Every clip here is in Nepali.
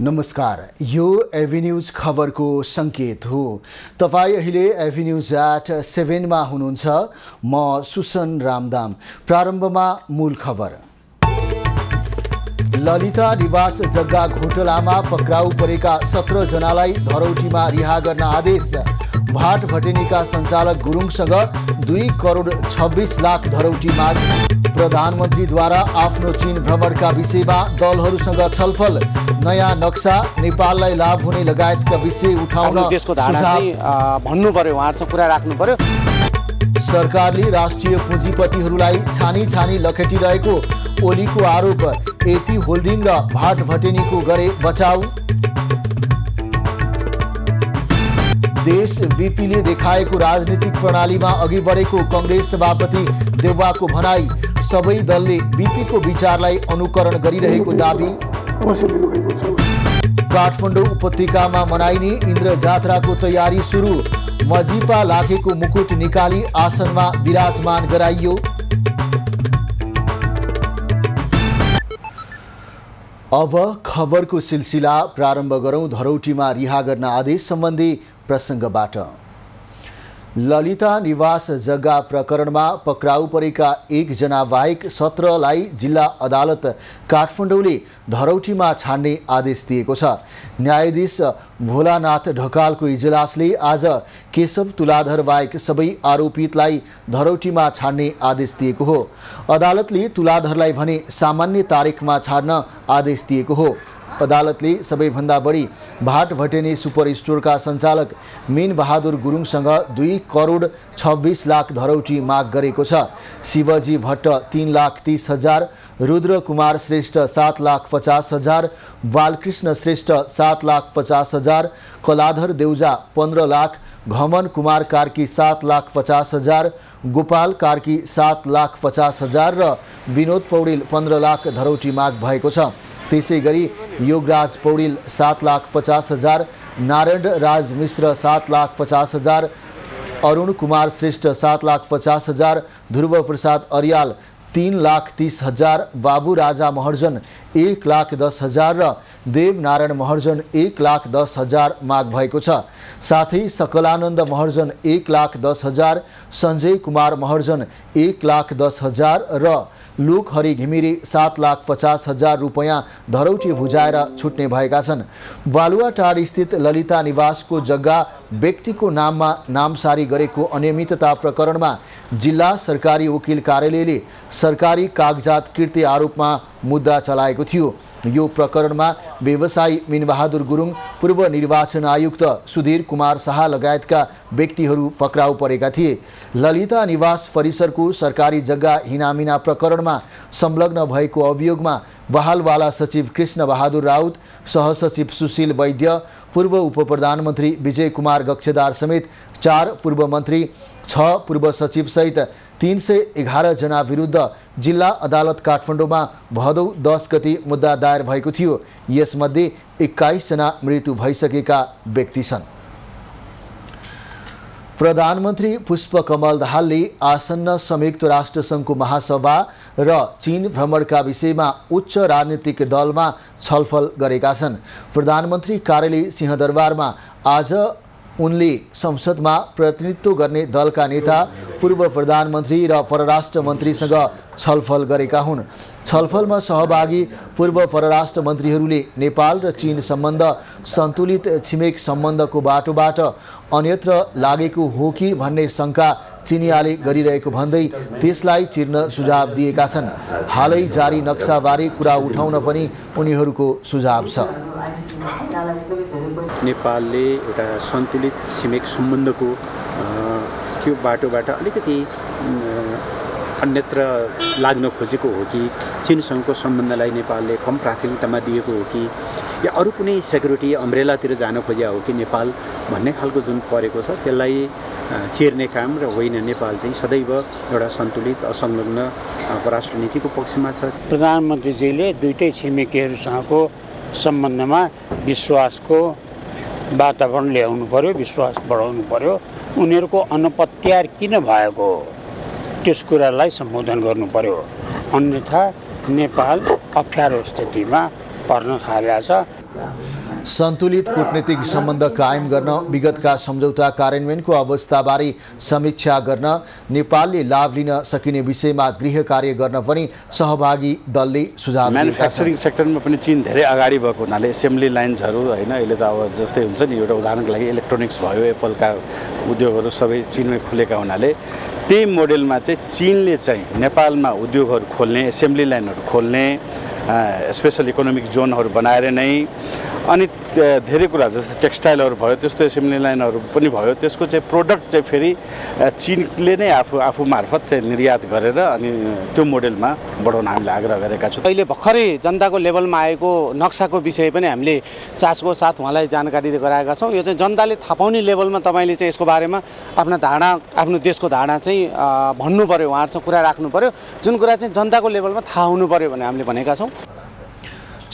नमस्कार, यो एभिन्यूज खबरको संकेत हो। तपाईं अहिले एभिन्यूज@7 मा हुनुहुन्छ। म सुसन रामदाम। प्रारम्भमा मूल खबर। ललिता निवास जग्गा घोटालामा पक्राउ परेका 17 जनालाई धरौटीमा रिहा गर्न आदेश। भाट भटेनीका सञ्चालक गुरुङसँग 2 करोड 26 लाख धरौटी माग। प्रधानमन्त्रीद्वारा आफ्नो चीन भ्रमणका विषयमा दलहरूसँग छलफल। नयाँ नक्सा नेपाललाई लाभ हुने लगायतका विषय उठाउन देशको धारणा चाहिँ भन्नु पर्यो, उहाँहरुसँग कुरा राख्नु पर्यो। सरकारले राष्ट्रिय पुँजीपतिहरूलाई छानी लखेटिरहेको ओलीको आरोप। एटी होल्डिङ र भाट भटेनीको गरे बचाउ। देशव्यापीले देखाएको राजनीतिक प्रणालीमा अघि बढेको कांग्रेस सभापति देउवाको भनाई। सबै दलले बीपीको विचारलाई अनुकरण गरिरहेको दाबी। काठमाडौँ उपत्यकामा मनाइने इन्द्र जात्राको तयारी सुरु। मजिपा लाखेको मुकुट निकाली आसनमा विराजमान गराइयो। अब खबरको सिलसिला प्रारम्भ गरौँ धरौटीमा रिहा गर्न आदेश सम्बन्धी प्रसङ्गबाट। ललिता निवास जग्गा प्रकरणमा पक्राउ परेका 1 जना बाहेक 17लाई जिल्ला अदालत काठमाडौँले धरौटीमा छाड्ने आदेश दिएको छ। न्यायाधीश भोलानाथ ढकालको इजलासले आज केशव तुलाधर बाहेक सबै आरोपितलाई धरौटीमा छाड्ने आदेश दिएको हो। अदालतले तुलाधरलाई भने सामान्य तारिखमा छाड्न आदेश दिएको हो। अदालतले सबैभन्दा बढी भाट भटेनी सुपर स्टोरका सञ्चालक मीन बहादुर गुरुङसँग 2 करोड 26 लाख धरौटी माग गरेको छ। शिवजी भट्ट 3,30,000, रुद्र कुमार श्रेष्ठ 7,50,000, बालकृष्ण श्रेष्ठ 7,50,000, कलाधर देउजा 15 लाख, घमन कुमार कार्की 7,50,000, गोपाल कार्की 7,50,000 र विनोद पौडेल 15 लाख धरौटी माग भएको छ। त्यसै गरी योगराज पौडेल 7,50,000, नारायण राज मिश्र 7,50,000, अरुण कुमार श्रेष्ठ 7,50,000, ध्रुव प्रसाद अर्याल 3,30,000, बाबु राजा महर्जन 1,10,000 र देवनारायण महर्जन 1,10,000 माग भएको छ। साथै सकलानन्द महर्जन 1,10,000, सञ्जय कुमार महर्जन 1,10,000 र लोकहरि घिमिरे 7,50,000 रुपैयाँ धरौटी भुजाएर छुट्ने भएका छन्। बालुवाटार स्थित ललिता निवासको जग्गा व्यक्तिको नाममा नामसारी गरेको अनियमितता प्रकरणमा जिल्ला सरकारी वकिल कार्यालयले सरकारी कागजात किर्ती आरोपमा मुद्दा चलाएको थियो। यो प्रकरणमा व्यवसायी मीनबहादुर गुरुङ, पूर्व निर्वाचन आयुक्त सुधीर कुमार शाह लगायतका व्यक्तिहरू पक्राउ परेका थिए। ललिता निवास परिसरको सरकारी जग्गा हिनामिना प्रकरणमा संलग्न भएको अभियोगमा बहालवाला सचिव कृष्ण बहादुर राउत, सहसचिव सुशील वैद्य, पूर्व उपप्रधानमन्त्री विजय कुमार गक्षदार समेत 4 पूर्व मन्त्री, 6 पूर्व सचिव सहित 311 जना विरुद्ध जिल्ला अदालत काठमाडौँमा भदौ 10 गते मुद्दा दायर भएको थियो। यसमध्ये 21 जना मृत्यु भइसकेका व्यक्ति छन्। प्रधानमन्त्री पुष्पकमल दाहालले आसन्न संयुक्त राष्ट्रसङ्घको महासभा र चीन भ्रमणका विषयमा उच्च राजनीतिक दलमा छलफल गरेका छन्। प्रधानमन्त्री कार्यालय सिंहदरबारमा आज उनले संसदमा प्रतिनिधित्व गर्ने दलका नेता, पूर्व प्रधानमन्त्री र परराष्ट्र मन्त्रीसँग छलफल गरेका हुन्। छलफलमा सहभागी पूर्व परराष्ट्र मन्त्रीहरूले नेपाल र चीन सम्बन्ध सन्तुलित छिमेक सम्बन्धको बाटोबाट अन्यत्र लागेको हो कि भन्ने शङ्का चिनियाले गरिरहेको भन्दै त्यसलाई चिर्न सुझाव दिएका छन्। हालै जारी नक्साबारे कुरा उठाउन पनि उनीहरूको सुझाव छ। नेपालले एउटा सन्तुलित छिमेक सम्बन्धको त्यो बाटोबाट अलिकति अन्यत्र लाग्न खोजेको हो कि चीनसँगको सम्बन्धलाई नेपालले कम प्राथमिकतामा दिएको हो कि या अरू कुनै सेक्युरिटी अम्ब्रेलातिर जान खोजेको हो कि नेपाल भन्ने खालको जुन परेको छ त्यसलाई चेर्ने काम र होइन। नेपाल चाहिँ सदैव एउटा सन्तुलित असंलग्न परराष्ट्र नीतिको पक्षमा छ। प्रधानमन्त्रीजीले दुईटै छिमेकीहरूसँगको सम्बन्धमा विश्वासको वातावरण ल्याउनु पर्यो, विश्वास बढाउनु पर्यो। उनीहरूको अनपत्यार किन भएको त्यस कुरालाई सम्बोधन गर्नु पर्यो। अन्यथा नेपाल अप्ठ्यारो स्थितिमा पर्न थालेको छ। सन्तुलित कूटनीतिक सम्बन्ध कायम गर्न विगतका सम्झौता कार्यान्वयनको अवस्थाबारे समीक्षा गर्न नेपालले लाभ लिन सकिने विषयमा गृह कार्य गर्न पनि सहभागी दलले सुझाव दिएका छन्। म्यानुफ्याक्चरिङ सेक्टरमा पनि चीन धेरै अगाडि भएको हुनाले एसेम्ब्ली लाइन्सहरू हैन अहिले त अब जस्तै हुन्छ नि एउटा उदाहरणको लागि इलेक्ट्रोनिक्स भयो एप्पलका उद्योगहरू सबै चीनमै खुलेका हुनाले त्यही मोडेलमा चाहिँ चीनले चाहिँ नेपालमा उद्योगहरू खोल्ने एसेम्ब्ली लाइनहरू खोल्ने स्पेशल इकोनोमिक जोनहरू बनाएर नै अनि धेरै कुरा जस्तै टेक्सटाइलहरू भयो त्यस्तो एसेम्ब्ली लाइनहरू पनि भयो त्यसको चाहिँ प्रोडक्ट चाहिँ फेरि चीनले नै आफू मार्फत चाहिँ निर्यात गरेर अनि त्यो मोडेलमा बढाउन हामीले आग्रह गरेका छौँ। अहिले भर्खरै जनताको लेभलमा आएको नक्साको विषय पनि हामीले चासको साथ उहाँलाई जानकारी गराएका छौँ। यो चाहिँ जनताले थाहा पाउने लेभलमा तपाईँले चाहिँ यसको बारेमा आफ्नो धारणा आफ्नो देशको धारणा चाहिँ भन्नु पर्यो, उहाँहरूसँग कुरा राख्नु पर्यो, जुन कुरा चाहिँ जनताको लेभलमा थाहा हुनु पर्यो भने हामीले भनेका छौँ।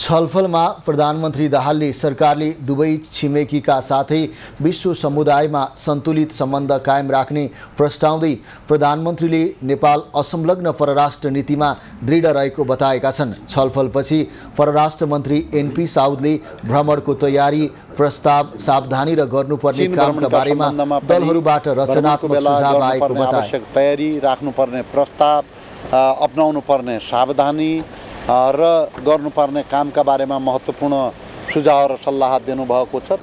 छलफलमा प्रधानमन्त्री दाहालले सरकारले दुवै छिमेकीका साथै विश्व समुदायमा सन्तुलित सम्बन्ध कायम राख्ने प्रस्ताउँदै प्रधानमन्त्रीले नेपाल असंलग्न परराष्ट्र नीतिमा दृढ रहेको बताएका छन्। छलफलपछि परराष्ट्र मन्त्री एनपी साउदले भ्रमणको तयारी प्रस्ताव सावधानी र गर्नुपर्ने कामका बारेमा दलहरूबाट रचनात्मक सुझाव आएको बताए। तयारी राख्नुपर्ने प्रस्ताव अपनाउनु पर्ने सावधानी र गर्नुपर्ने कामका बारेमा महत्त्वपूर्ण सुझाव र सल्लाह दिनुभएको छ।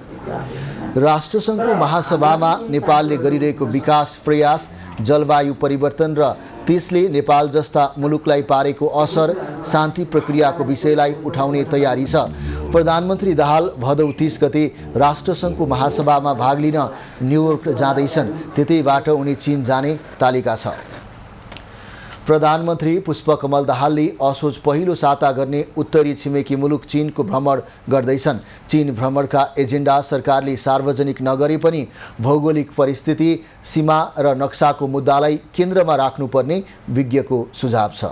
राष्ट्रसङ्घको महासभामा नेपालले गरिरहेको विकास प्रयास, जलवायु परिवर्तन र त्यसले नेपाल जस्ता मुलुकलाई पारेको असर, शान्ति प्रक्रियाको विषयलाई उठाउने तयारी छ। प्रधानमन्त्री दाहाल भदौ 30 गते राष्ट्रसङ्घको महासभामा भाग लिन न्युयोर्क जाँदैछन्। त्यतैबाट उनी चीन जाने तालिका छ। प्रधानमन्त्री पुष्पकमल दाहालले असोज पहिलो साता गर्ने उत्तरी छिमेकी मुलुक चीनको भ्रमण गर्दैछन्। चीन भ्रमणका एजेन्डा सरकारले सार्वजनिक नगरे पनि भौगोलिक परिस्थिति, सीमा र नक्साको मुद्दालाई केन्द्रमा राख्नुपर्ने विज्ञको सुझाव छ।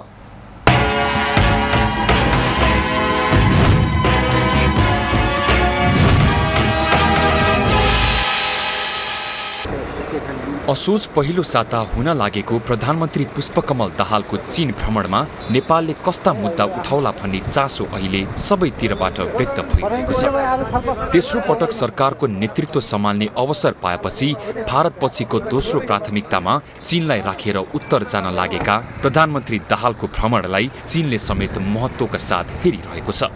असोज पहिलो साता हुन लागेको प्रधानमन्त्री पुष्पकमल दाहालको चीन भ्रमणमा नेपालले कस्ता मुद्दा उठाउला भन्ने चासो अहिले सबैतिरबाट व्यक्त भइरहेको छ। तेस्रो पटक सरकारको नेतृत्व सम्हाल्ने अवसर पाएपछि भारतपछिको दोस्रो प्राथमिकतामा चीनलाई राखेर उत्तर जान लागेका प्रधानमन्त्री दाहालको भ्रमणलाई चीनले समेत महत्त्वका साथ हेरिरहेको छ।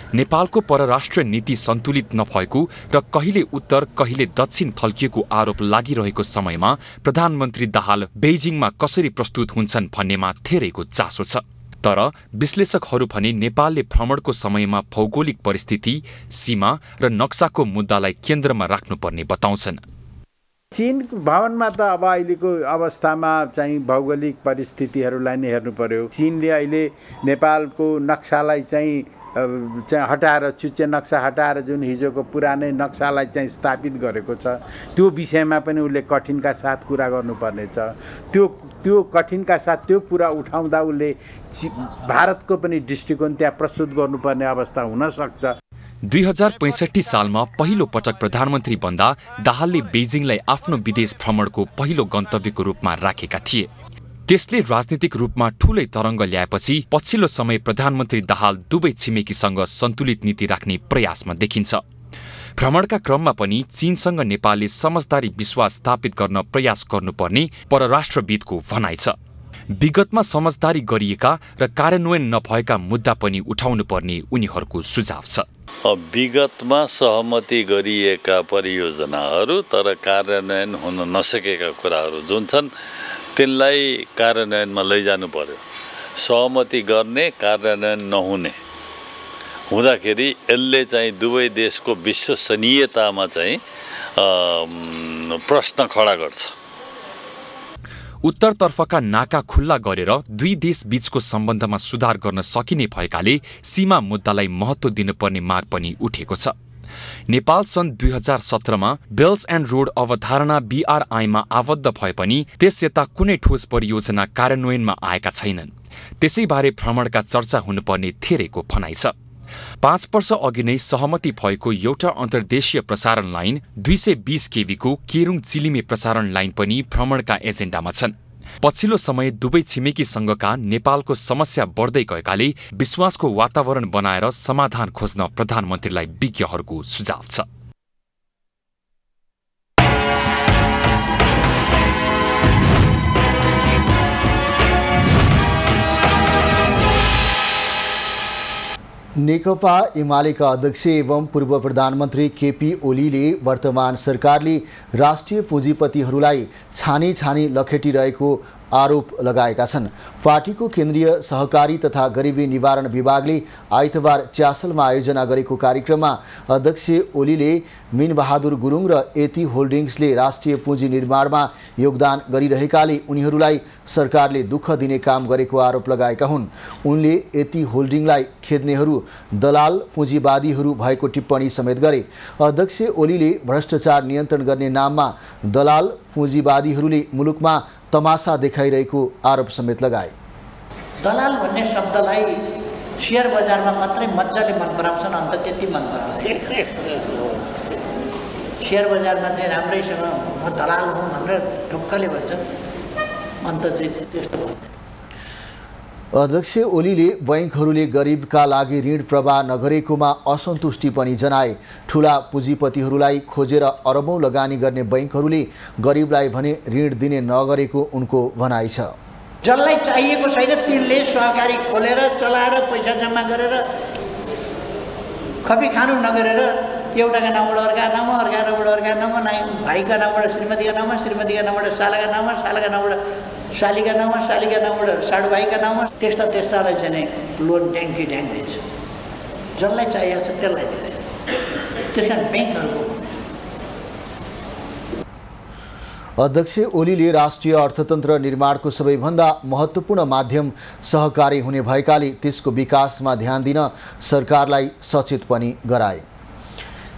नेपालको परराष्ट्र नीति सन्तुलित नभएको र कहिले उत्तर कहिले दक्षिण थल्किएको आरोप लागिरहेको समयमा प्रधानमन्त्री दाहाल बेइजिङमा कसरी प्रस्तुत हुन्छन् भन्नेमा धेरैको चासो छ। तर विश्लेषकहरू भने नेपालले भ्रमणको समयमा भौगोलिक परिस्थिति, सीमा र नक्साको मुद्दालाई केन्द्रमा राख्नुपर्ने बताउँछन्। चीन भवनमा त अब अहिलेको अवस्थामा चाहिँ भौगोलिक परिस्थितिहरूलाई नै हेर्नु पर्यो। चीनले अहिले नेपालको नक्सालाई चाहिँ हटाएर चुच्चे नक्सा हटाएर जुन हिजोको पुरानै नक्सालाई चाहिँ स्थापित गरेको छ त्यो विषयमा पनि उसले कठिनका साथ कुरा गर्नुपर्ने छ। त्यो कठिनका साथ त्यो कुरा उठाउँदा उसले भारतको पनि दृष्टिकोण त्यहाँ प्रस्तुत गर्नुपर्ने अवस्था हुन सक्छ। 2065 सालमा पहिलो पटक प्रधानमन्त्री बन्दा दाहालले बेइजिङलाई आफ्नो विदेश भ्रमणको पहिलो गन्तव्यको रूपमा राखेका थिए। त्यसले राजनीतिक रूपमा ठूलै तरङ्ग ल्याएपछि पछिल्लो समय प्रधानमन्त्री दाहाल दुवै छिमेकीसँग सन्तुलित नीति राख्ने प्रयासमा देखिन्छ। भ्रमणका क्रममा पनि चीनसँग नेपालले समझदारी विश्वास स्थापित गर्न प्रयास गर्नुपर्ने परराष्ट्रविदको भनाइ छ। विगतमा समझदारी गरिएका र कार्यान्वयन नभएका मुद्दा पनि उठाउनुपर्ने उनीहरूको सुझाव छ। विगतमा सहमति गरिएका परियोजनाहरू तर कार्यान्वयन हुन नसकेका कुराहरू जुन छन् त्यसलाई कार्यान्वयनमा लैजानु पर्यो। सहमति गर्ने कार्यान्वयन नहुने हुँदाखेरि यसले चाहिँ दुवै देशको विश्वसनीयतामा चाहिँ प्रश्न खडा गर्छ। उत्तरतर्फका नाका खुल्ला गरेर दुई देश बीचको सम्बन्धमा सुधार गर्न सकिने भएकाले सीमा मुद्दालाई महत्त्व दिनुपर्ने माग पनि उठेको छ। नेपाल सन् 2017मा बेल्ट एन्ड रोड अवधारणा BRI-मा आबद्ध भए पनि त्यस यता कुनै ठोस परियोजना कार्यान्वयनमा आएका छैनन्। त्यसैबारे भ्रमणका चर्चा हुनुपर्ने धेरैको भनाइ छ। 5 वर्ष अघि नै सहमति भएको एउटा अन्तर्देशीय प्रसारण लाइन 220 kV को केरुङ चिलिमे प्रसारण लाइन पनि भ्रमणका एजेन्डामा छन्। पछिल्लो समय दुवै छिमेकी संघका नेपालको समस्या बढ्दै गएकाले विश्वासको वातावरण बनाएर समाधान खोज्न प्रधानमन्त्रीलाई विज्ञहरूको सुझाव छ। नेकपा एमालेका अध्यक्ष एवं पूर्व प्रधानमन्त्री केपी ओलीले वर्तमान सरकारले राष्ट्रिय पुँजीपतिहरूलाई छानी छानी लखेटिरहेको आरोप लगाएका छन्। पार्टीको केन्द्रीय सहकारी तथा गरिबी निवारण विभागले आइतबार च्यासलमा आयोजना गरेको कार्यक्रममा अध्यक्ष ओलीले मिनबहादुर गुरुङ र एती होल्डिङ्सले राष्ट्रिय पुँजी निर्माणमा योगदान गरिरहेकाले उनीहरूलाई सरकारले दुःख दिने काम गरेको आरोप लगाएका हुन्। उनले एती होल्डिङलाई खेद्नेहरू दलाल पुँजीवादीहरू भएको टिप्पणी समेत गरे। अध्यक्ष ओलीले भ्रष्टाचार नियन्त्रण गर्ने नाममा दलाल पुँजीवादीहरूले मुलुकमा तमासा देखाइरहेको आरोप समेत लगाए। दलाल भन्ने शब्दलाई शेयर बजारमा मात्रै मजाले मन पराउँछन्, अन्त त्यति मन पराउँदैन। शेयर बजारमा चाहिँ राम्रैसँग म दलाल हुँ भनेर ढुक्कले भन्छन्, अन्त चाहिँ त्यस्तो भन्दैन। अध्यक्ष ओलीले बैंकहरूले गरिबका लागि ऋण प्रवाह नगरेकोमा असन्तुष्टि पनि जनाए। ठूला पुँजीपतिहरूलाई खोजेर अरबौं लगानी गर्ने बैंकहरूले गरिबलाई भने ऋण दिने नगरेको उनको भनाइ छ। जसलाई चाहिएको छैन तिनले सहकारी खोलेर चलाएर पैसा जम्मा गरेर खपी खानु नगरेर एउटाका नामबाट अर्का नाम, अर्का नामबाट अर्का नाम, भाइका नामबाट श्रीमतीका नाम, श्रीमतीका नामबाट सालाका नाम, सालाका नामबाट सालीका नाम, सालीका नामबाट साडु भाइका नाम, त्यस्तालाई चाहिँ लोन ड्याङ्की ड्याङ्दैछ। जसलाई चाहिएको छ त्यसलाई दिँदैन। त्यस कारण ब्याङ्कहरूको अध्यक्ष ओलीले राष्ट्रिय अर्थतन्त्र निर्माणको सबैभन्दा महत्त्वपूर्ण माध्यम सहकारी हुने भएकाले त्यसको विकासमा ध्यान दिन सरकारलाई सचेत पनि गराए।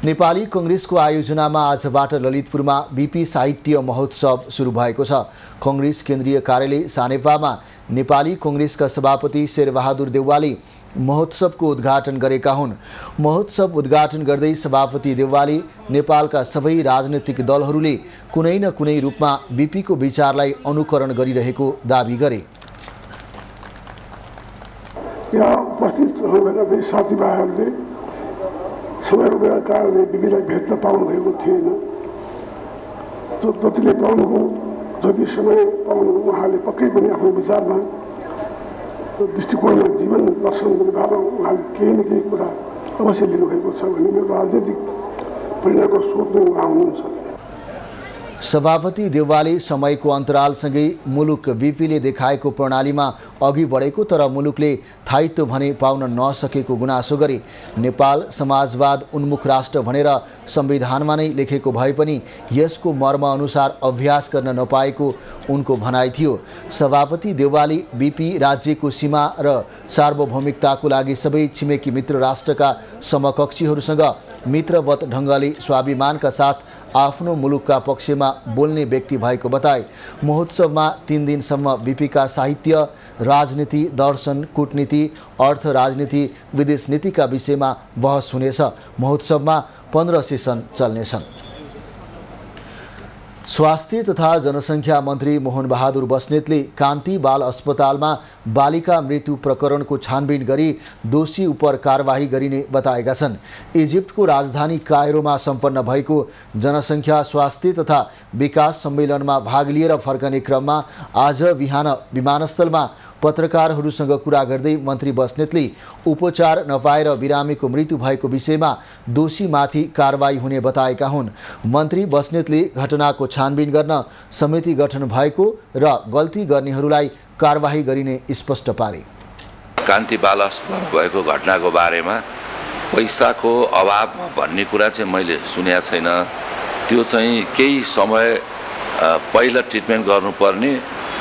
नेपाली कांग्रेसको आयोजनामा आजबाट ललितपुरमा बीपी साहित्य महोत्सव सुरु भएको छ। कांग्रेस केन्द्रीय कार्यालय सानेपामा नेपाली कांग्रेसका सभापति शेरबहादुर देउवाले महोत्सवको उद्घाटन गरेका हुन्। महोत्सव उद्घाटन गर्दै सभापति देउवाले नेपालका सबै राजनीतिक दलहरूले कुनै न कुनै रूपमा बीपीको विचारलाई अनुकरण गरिरहेको दाबी गरे। यहाँ उपस्थित हुनुहुने साथीभाइहरूले समयका कारणले बीपीलाई भेट्न पाउनु भएको थिएन। जतिले पाउनुभयो, जति समय पाउनु उहाँले पक्कै पनि आफ्नो विचारमा दृष्टिकोणमा जीवन दर्शनको निभामा उहाँले केही न केही कुरा अवश्य लिनुभएको छ भन्ने मेरो राजनीतिक प्रेरणाको स्रोत नै उहाँ हुनुहुन्छ। सभापति देउवाले समयको अन्तरालसँगै मुलुक बीपीले देखाएको प्रणालीमा अघि बढेको तर मुलुकले स्थायित्व भने पाउन नसकेको गुनासो गरे। नेपाल समाजवाद उन्मुख राष्ट्र भनेर संविधानमा नै लेखेको भए पनि यसको मर्म अनुसार अभ्यास गर्न नपाएको उनको भनाइ थियो। सभापति देउवाले बीपी राज्यको सीमा र सार्वभौमिकताको लागि सबै छिमेकी मित्र राष्ट्रका समकक्षीहरूसँग मित्रवत ढङ्गले स्वाभिमानका साथ आफ्नो मुलुकका पक्षमा बोल्ने व्यक्ति भएको बताए। महोत्सवमा 3 दिनसम्म बीपीका साहित्य, राजनीति, दर्शन, कूटनीति, अर्थ राजनीति, विदेश नीतिका विषयमा बहस हुनेछ। महोत्सवमा 15 सेसन चल्नेछन्। स्वास्थ्य तथा जनसङ्ख्या मन्त्री मोहन बहादुर बस्नेतले कान्ति बाल अस्पतालमा बालिका मृत्यु प्रकरणको छानबिन गरी दोषी उप कारबाही गरिने बताएका छन्। इजिप्टको राजधानी कायरोमा सम्पन्न भएको जनसङ्ख्या स्वास्थ्य तथा विकास सम्मेलनमा भाग लिएर फर्कने क्रममा आज बिहान विमानस्थलमा पत्रकारहरूसँग कुरा गर्दै मन्त्री बस्नेतले उपचार नपाएर बिरामीको मृत्यु भएको विषयमा दोषीमाथि कारबाही हुने बताएका हुन्। मन्त्री बस्नेतले घटनाको छानबिन गर्न समिति गठन भएको र गल्ती गर्नेहरूलाई कारबाही गरिने स्पष्ट पारे। कान्ति बाल अस्पताल भएको घटनाको बारेमा पैसाको अभाव भन्ने कुरा चाहिँ मैले सुनेको छैन। त्यो चाहिँ केही समय पहिला ट्रिटमेन्ट गर्नुपर्ने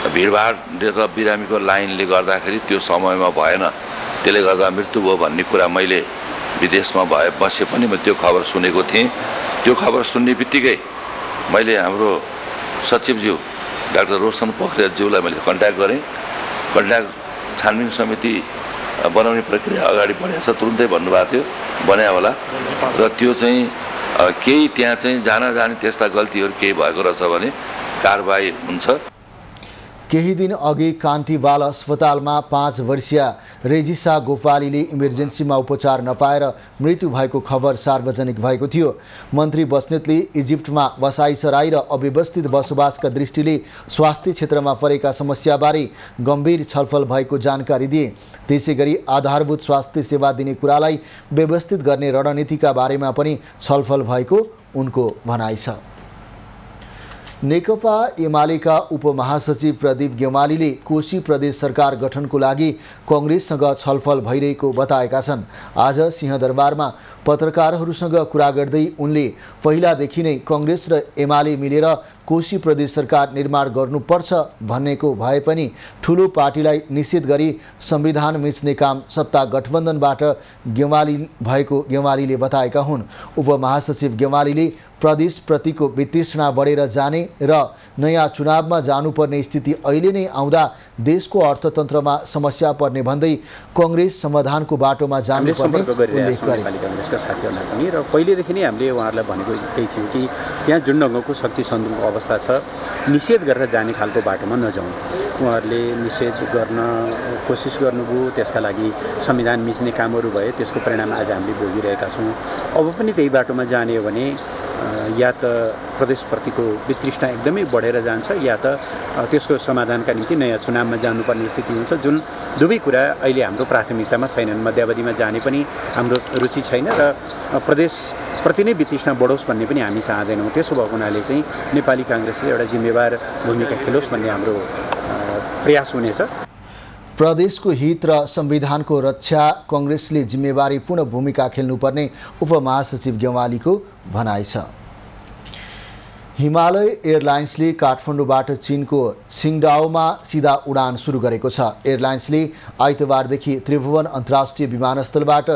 भिडभाड र बिरामीको लाइनले गर्दाखेरि त्यो समयमा भएन, त्यसले गर्दा मृत्यु भयो भन्ने कुरा मैले विदेशमा बसे पनि म त्यो खबर सुनेको थिएँ। त्यो खबर सुन्ने बित्तिकै मैले हाम्रो सचिवज्यू डाक्टर रोशन पोखरेलज्यूलाई मैले कन्ट्याक्ट गरेँ। कन्ट्याक्ट छानबिन समिति बनाउने प्रक्रिया अगाडि बढेको छ, तुरुन्तै भन्नुभएको थियो, बनायो होला र त्यो चाहिँ केही त्यहाँ चाहिँ जानी त्यस्ता गल्तीहरू केही भएको रहेछ भने कारबाही हुन्छ। केही दिन अघि कान्ति बाल अस्पतालमा 5 वर्षीय रेजिसा गोपालीले इमर्जेन्सीमा उपचार नपाएर मृत्यु भएको खबर सार्वजनिक भएको थियो। मन्त्री बस्नेतले इजिप्टमा बसाइसराई र अव्यवस्थित बसोबासका दृष्टिले स्वास्थ्य क्षेत्रमा परेका समस्याबारे गम्भीर छलफल भएको जानकारी दिए। त्यसैगरी आधारभूत स्वास्थ्य सेवा दिने कुरालाई व्यवस्थित गर्ने रणनीतिका बारेमा पनि छलफल भएको उनको भनाइ छ। नेकपा एमालेका उपमहासचिव प्रदीप गेवालीले कोशी प्रदेश सरकार गठनको लागि कांग्रेससँग छलफल भइरहेको बताएका छन्। आज सिंहदरबारमा पत्रकारहरूसँग कुरा गर्दै उनले पहिलादेखि नै कांग्रेस र एमाले मिलेर कोशी प्रदेश सरकार निर्माण गर्नुपर्छ भन्नेको भए पनि ठूलो पार्टीलाई निषेध गरी संविधान मिच्ने काम सत्ता गठबन्धनबाट गेवालीले बताएका हुन्। उपमहासचिव गेवालीले प्रदेशप्रतिको वितृष्णा बढेर जाने र नयाँ चुनावमा जानुपर्ने स्थिति अहिले नै आउँदा देशको अर्थतन्त्रमा समस्या पर्ने भन्दै कांग्रेस समाधानको बाटोमा जानुपर्ने उल्लेख गरे। कांग्रेसका साथीहरूलाई पनि र पहिलेदेखि नै हामीले उहाँहरूलाई भनेको यही थियो कि यहाँ जुन ढङ्गको शक्ति सन्तुलनको अवस्था छ निषेध गरेर जाने खालको बाटोमा नजाउँ। उहाँहरूले निषेध गर्न कोसिस गर्नुभयो, त्यसका लागि संविधान मिच्ने कामहरू भए, त्यसको परिणाम आज हामीले भोगिरहेका छौँ। अब पनि त्यही बाटोमा जाने हो भने या त प्रदेशप्रतिको वितृष्णा एकदमै बढेर जान्छ या त त्यसको समाधानका निम्ति नयाँ चुनावमा जानुपर्ने स्थिति हुन्छ, जुन दुवै कुरा अहिले हाम्रो प्राथमिकतामा छैनन्। मध्यावधिमा जाने पनि हाम्रो रुचि छैन र प्रदेशप्रति नै वितृष्णा बढोस् भन्ने पनि हामी चाहँदैनौँ। त्यसो भएको हुनाले चाहिँ नेपाली कांग्रेसले एउटा जिम्मेवार भूमिका खेलोस् भन्ने हाम्रो प्रयास हुनेछ। प्रदेशको हित र संविधानको रक्षा कांग्रेसले जिम्मेवारीपूर्ण भूमिका खेल्नुपर्ने उपमहासचिव गेवालीको भनाइ छ। हिमालय एयरलाइन्सले काठमाडौँबाट चीनको सिङडाओमा सिधा उडान सुरु गरेको छ। एयरलाइन्सले आइतबारदेखि त्रिभुवन अन्तर्राष्ट्रिय विमानस्थलबाट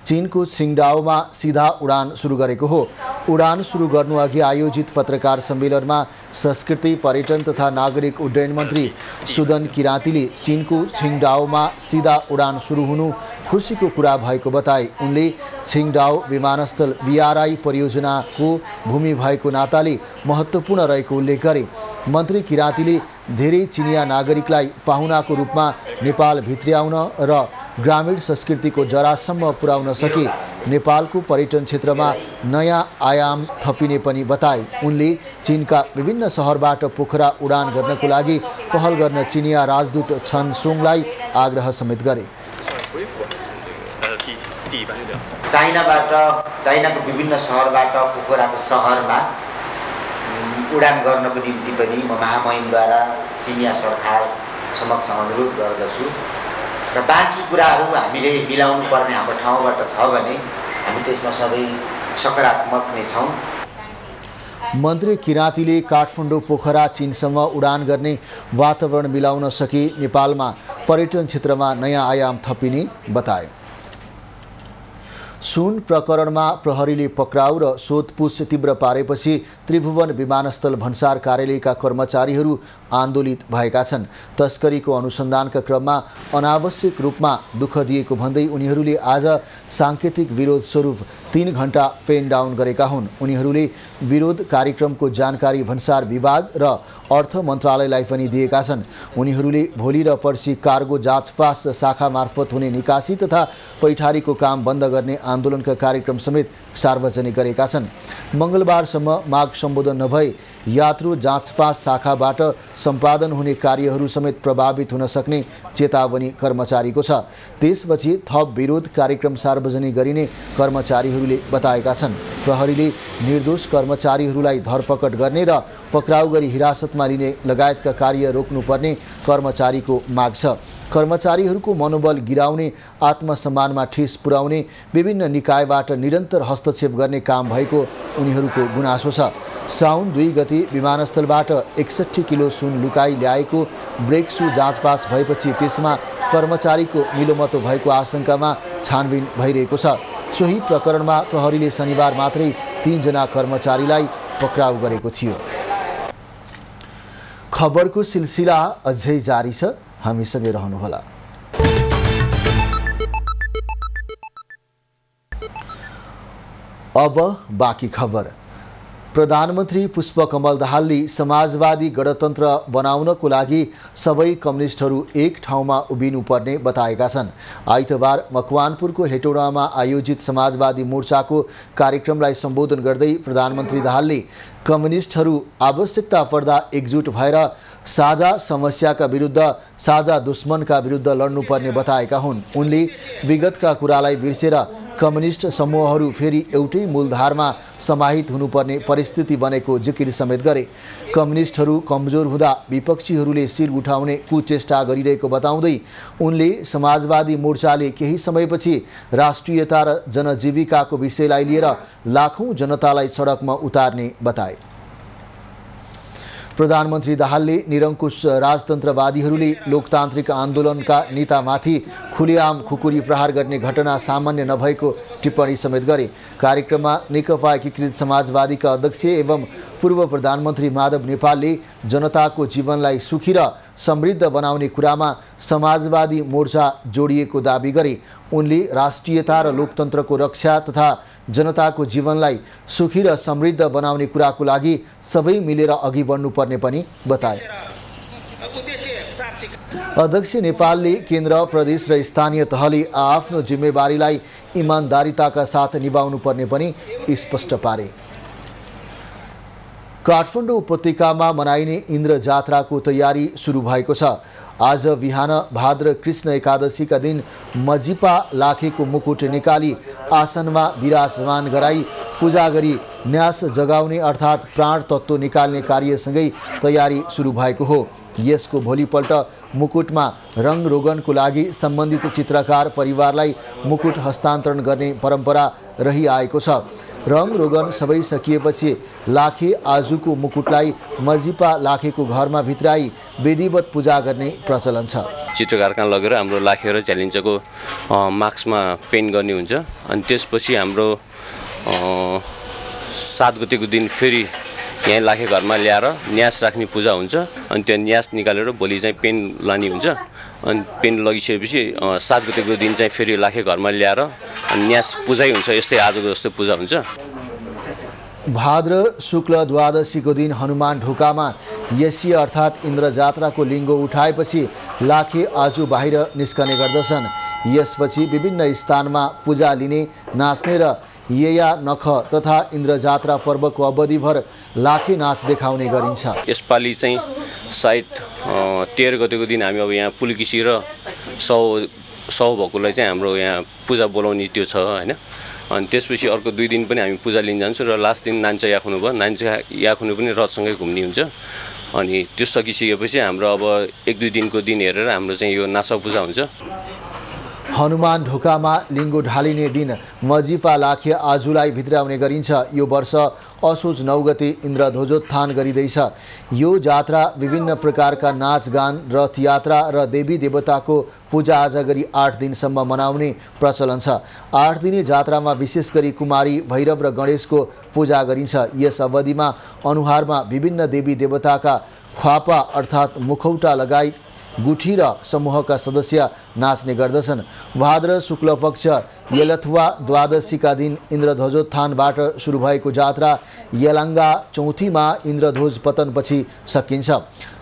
चीनको सिङडाओमा सिधा उडान सुरु गरेको हो। उडान सुरु गर्नुअघि आयोजित पत्रकार सम्मेलनमा संस्कृति, पर्यटन तथा नागरिक उड्डयन मन्त्री सुदन किराँतीले चीनको छिङडाओमा सिधा उडान सुरु हुनु खुसीको कुरा भएको बताए। उनले छिङडाओ विमानस्थल बीआरआई परियोजनाको भूमि भएको नाताले महत्त्वपूर्ण रहेको उल्लेख गरे। मन्त्री किराँतीले धेरै चिनिया नागरिकलाई पाहुनाको रूपमा नेपाल भित्र्याउन र ग्रामीण संस्कृतिको जरासम्म पुर्याउन सके नेपालको पर्यटन क्षेत्रमा नयाँ आयाम थपिने पनि बताए। उनले चीनका विभिन्न सहरबाट पोखरा उडान गर्नको लागि पहल गर्न चिनिया राजदूत छन सोङलाई आग्रह समेत गरे। चाइनाको विभिन्न सहरबाट पोखराको सहरमा उडान गर्नको निम्ति पनि म महामहिमद्वारा चिनिया सरकार समक्ष अनुरोध गर्दछु र बाँकी कुराहरू हामीले मिलाउनु पर्ने हाम्रो ठाउँबाट छ भने हामी त्यसमा सबै सकारात्मक नै छौँ। मन्त्री किराँतीले काठमाडौँ पोखरा चीनसम्म उडान गर्ने वातावरण मिलाउन सके नेपालमा पर्यटन क्षेत्रमा नयाँ आयाम थपिने बताए। सुन प्रकरणमा प्रहरीले पक्राउ र सोधपुछ तीव्र पारेपछि त्रिभुवन विमानस्थल भन्सार कार्यालयका कर्मचारीहरू आन्दोलित भएका छन्। तस्करीको अनुसन्धानका क्रममा अनावश्यक रूपमा दुःख दिएको भन्दै उनीहरूले आज साङ्केतिक विरोध स्वरूप 3 घण्टा पेन डाउन गरेका हुन्। उनीहरूले विरोध कार्यक्रमको जानकारी भन्सार विभाग र अर्थ मन्त्रालयलाई पनि दिएका छन्। उनीहरूले भोलि र पर्सि कार्गो जाँचफास शाखा मार्फत हुने निकासी तथा पैठारीको काम बन्द गर्ने आन्दोलनका कार्यक्रम समेत सार्वजनिक गरेका छन्। मङ्गलबारसम्म माग सम्बोधन नभए यात्रु जाँचफास शाखाबाट सम्पादन हुने कार्यहरू समेत प्रभावित हुन सक्ने चेतावनी कर्मचारीको छ। त्यसपछि थप विरोध कार्यक्रम सार्वजनिक गरिने कर्मचारीहरूले बताएका छन्। प्रहरीले निर्दोष कर्मचारीहरूलाई धरपकड गर्ने र पक्राउ गरी हिरासतमा लिने लगायतका कार्य रोक्नुपर्ने कर्मचारीको माग छ। कर्मचारीहरूको मनोबल गिराउने, आत्मसम्मानमा ठेस पुर्याउने, विभिन्न निकायबाट निरन्तर हस्तक्षेप गर्ने काम भएको उनीहरूको गुनासो छ। साउन 2 गते विमानस्थलबाट 61 किलो सुन लुकाई ल्याएको ब्रेक सु जाँचपास भएपछि त्यसमा कर्मचारीको मिलोमतो भएको आशंकामा छानबिन भइरहेको छ। सोही प्रकरणमा प्रहरीले शनिबार मात्रै 3 जना कर्मचारीलाई पक्राउ गरेको थियो। खबरको सिलसिला अझै जारी छ, हामीसँगै रहनुहोला। अब बाँकी खबर। प्रधानमन्त्री पुष्पकमल दाहालले समाजवादी गणतन्त्र बनाउनको लागि सबै कम्युनिस्टहरू एक ठाउँमा उभिनुपर्ने बताएका छन्। आइतबार मकवानपुरको हेटौडामा आयोजित समाजवादी मोर्चाको कार्यक्रमलाई सम्बोधन गर्दै प्रधानमन्त्री दाहालले कम्युनिस्टहरू आवश्यकता पर्दा एकजुट भएर साझा समस्याका विरुद्ध साझा दुश्मनका विरुद्ध लड्नुपर्ने बताएका हुन्। उनले विगतका कुरालाई बिर्सेर कम्युनिस्ट समूहहरू फेरि एउटै मूलधारमा समाहित हुनुपर्ने परिस्थिति बनेको जिकिर समेत गरे। कम्युनिस्टहरू कमजोर हुँदा विपक्षीहरूले शिर उठाउने कुचेष्टा गरिरहेको बताउँदै उनले समाजवादी मोर्चाले केही समयपछि राष्ट्रियता र जनजीविकाको विषयलाई लिएर लाखौं जनतालाई सडकमा उतार्ने बताए। प्रधानमन्त्री दाहालले निरङ्कुश राजतन्त्रवादीहरूले लोकतान्त्रिक आन्दोलनका नेतामाथि खुलेआम खुकुरी प्रहार गर्ने घटना सामान्य नभएको टिप्पणी समेत गरे। कार्यक्रममा नेकपा एकीकृत समाजवादीका अध्यक्ष एवं पूर्व प्रधानमन्त्री माधव नेपालले जनताको जीवनलाई सुखी र समृद्ध बनाउने कुरामा समाजवादी मोर्चा जोडिएको दाबी गरे। उनले राष्ट्रियता र लोकतन्त्रको रक्षा तथा जनताको जीवनलाई सुखी र समृद्ध बनाउने कुराको लागि सबै मिलेर अघि बढ्नुपर्ने पनि बताए। अध्यक्ष नेपालले केन्द्र, प्रदेश र स्थानीय तहले आफ्नो जिम्मेवारीलाई इमानदारिताका साथ निभाउनु पर्ने पनि स्पष्ट पारे। काठमाडौँ उपत्यकामा मनाइने इन्द्र जात्राको तयारी सुरु भएको छ। आज बिहान भाद्र कृष्ण एकादशीका दिन मजिपा लाखेको मुकुट निकाली आसनमा विराजमान गराई पूजा गरी न्यास जगाउने अर्थात् प्राण तत्त्व निकाल्ने कार्यसँगै तयारी सुरु भएको हो। यसको भोलिपल्ट मुकुटमा रङ रोगनको लागि सम्बन्धित चित्रकार परिवारलाई मुकुट हस्तान्तरण गर्ने परम्परा रहिआएको छ। रङ रोगन सबै सकिएपछि लाखे आजुको मुकुटलाई मजिपा लाखेको घरमा भित्राई विधिवत पूजा गर्ने प्रचलन छ। चित्रकार कहाँ लगेर हाम्रो लाखे र च्यालेन्जको मार्क्समा पेन्ट गर्ने हुन्छ। अनि त्यसपछि हाम्रो 7 गतेको दिन फेरि यहाँ लाखे घरमा ल्याएर न्यास राख्ने पूजा हुन्छ। अनि त्यो न्यास निकालेर भोलि चाहिँ पेन लाने हुन्छ। अनि पेन लगिसकेपछि 7 गतेको दिन चाहिँ फेरि लाखे घरमा ल्याएर न्यास पूजै हुन्छ। यस्तै आजको जस्तो पूजा हुन्छ। भाद्र शुक्ल द्वादशीको दिन हनुमान ढोकामा यसी अर्थात् इन्द्र जात्राको लिङ्गो उठाएपछि लाखे आजु बाहिर निस्कने गर्दछन्। यसपछि विभिन्न स्थानमा पूजा लिने, नाच्ने र येया नख तथा इन्द्र जात्रा पर्वको अवधिभर लाखे नाच देखाउने गरिन्छ। यसपालि चाहिँ सायद 13 गतेको दिन हामी अब यहाँ पुलकिसी र सौ भएकोलाई चाहिँ हाम्रो यहाँ पूजा बोलाउने त्यो छ हैन। अनि त्यसपछि अर्को 2 दिन पनि हामी पूजा लिन जान्छौँ र लास्ट दिन नान्चा याखुनु भयो। नान्चा याखुनु पनि रथसँगै घुम्ने हुन्छ। अनि त्यो सकिसकेपछि हाम्रो अब 1-2 दिनको दिन हेरेर हाम्रो चाहिँ यो नासा पूजा हुन्छ। हनुमान ढोकामा लिङ्गो ढालिने दिन मजिपा लाखे आजुलाई भित्राउने गरिन्छ। यो वर्ष असोज 9 गते इन्द्र ध्वजोत्थान गरिँदैछ। यो जात्रा विभिन्न प्रकारका नाचगान, रथ यात्रा र देवी देवताको पूजाआजा गरी 8 दिनसम्म मनाउने प्रचलन छ। 8 दिने जात्रामा विशेष गरी कुमारी, भैरव र गणेशको पूजा गरिन्छ। यस अवधिमा अनुहारमा विभिन्न देवी देवताका ख्वापा अर्थात् मुखौटा लगाई गुठी र समूहका सदस्य नाच्ने गर्दछन्। भाद्र शुक्ल पक्ष यलथवा द्वादशीका दिन इन्द्र ध्वजोत्थानबाट सुरु भएको जात्रा यलाङ्गा चौथीमा इन्द्रध्वज पतनपछि सकिन्छ।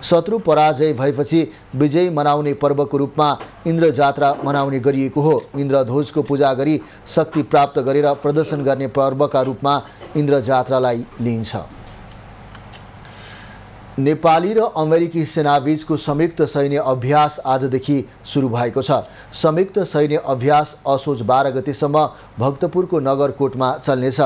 शत्रु पराजय भएपछि विजय मनाउने पर्वको रूपमा इन्द्र जात्रा मनाउने गरिएको हो। इन्द्रध्वजको पूजा गरी शक्ति प्राप्त गरेर प्रदर्शन गर्ने पर्वका रूपमा इन्द्र जात्रालाई लिइन्छ। नेपाली र अमेरिकी सेनाबीचको संयुक्त सैन्य अभ्यास आजदेखि सुरु भएको छ। संयुक्त सैन्य अभ्यास असोज 12 गतेसम्म भक्तपुरको नगरकोटमा चल्नेछ।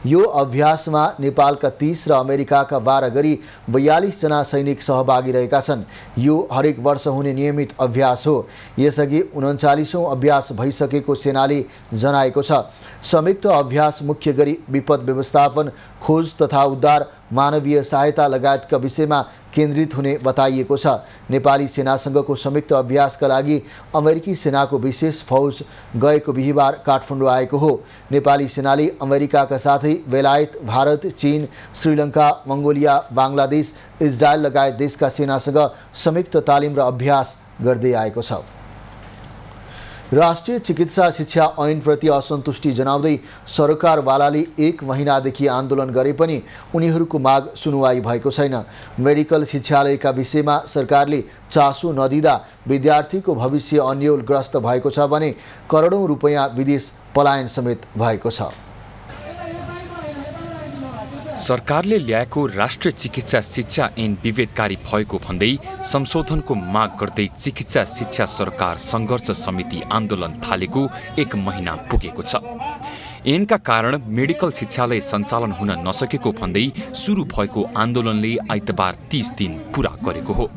यो अभ्यासमा नेपालका 30 र अमेरिकाका 12 गरी 42 जना सैनिक सहभागी रहेका छन्। यो हरेक वर्ष हुने नियमित अभ्यास हो। यसअघि 39औं अभ्यास भइसकेको सेनाले जनाएको छ। संयुक्त अभ्यास मुख्य गरी विपद व्यवस्थापन, खोज तथा उद्धार, मानवीय सहायता लगायतका विषयमा केन्द्रित हुने बताइएको छ। नेपाली सेनासँगको संयुक्त अभ्यासका लागि अमेरिकी सेनाको विशेष फौज गएको बिहिबार काठमाडौँ आएको हो। नेपाली सेनाले अमेरिकाका साथै बेलायत, भारत, चीन, श्रीलङ्का, मङ्गोलिया, बाङ्लादेश, इजरायल लगायत देशका सेनासँग संयुक्त तालिम र अभ्यास गर्दै आएको छ। राष्ट्रिय चिकित्सा शिक्षा ऐनप्रति असन्तुष्टि जनाउँदै सरकारवालाले 1 महिनादेखि आन्दोलन गरे पनि उनीहरूको माग सुनुवाई भएको छैन। मेडिकल शिक्षालयका विषयमा सरकारले चासो नदिँदा विद्यार्थीको भविष्य अन्योलग्रस्त भएको छ भने करोडौं रुपैयाँ विदेश पलायन समेत भएको छ। सरकारले ल्याएको राष्ट्रिय चिकित्सा शिक्षा ऐन विभेदकारी भएको भन्दै संशोधनको माग गर्दै चिकित्सा शिक्षा सरकार सङ्घर्ष समिति आन्दोलन थालेको 1 महिना पुगेको छ। ऐनका कारण मेडिकल शिक्षालय सञ्चालन हुन नसकेको भन्दै सुरु भएको आन्दोलनले आइतबार 30 दिन पूरा गरेको हो।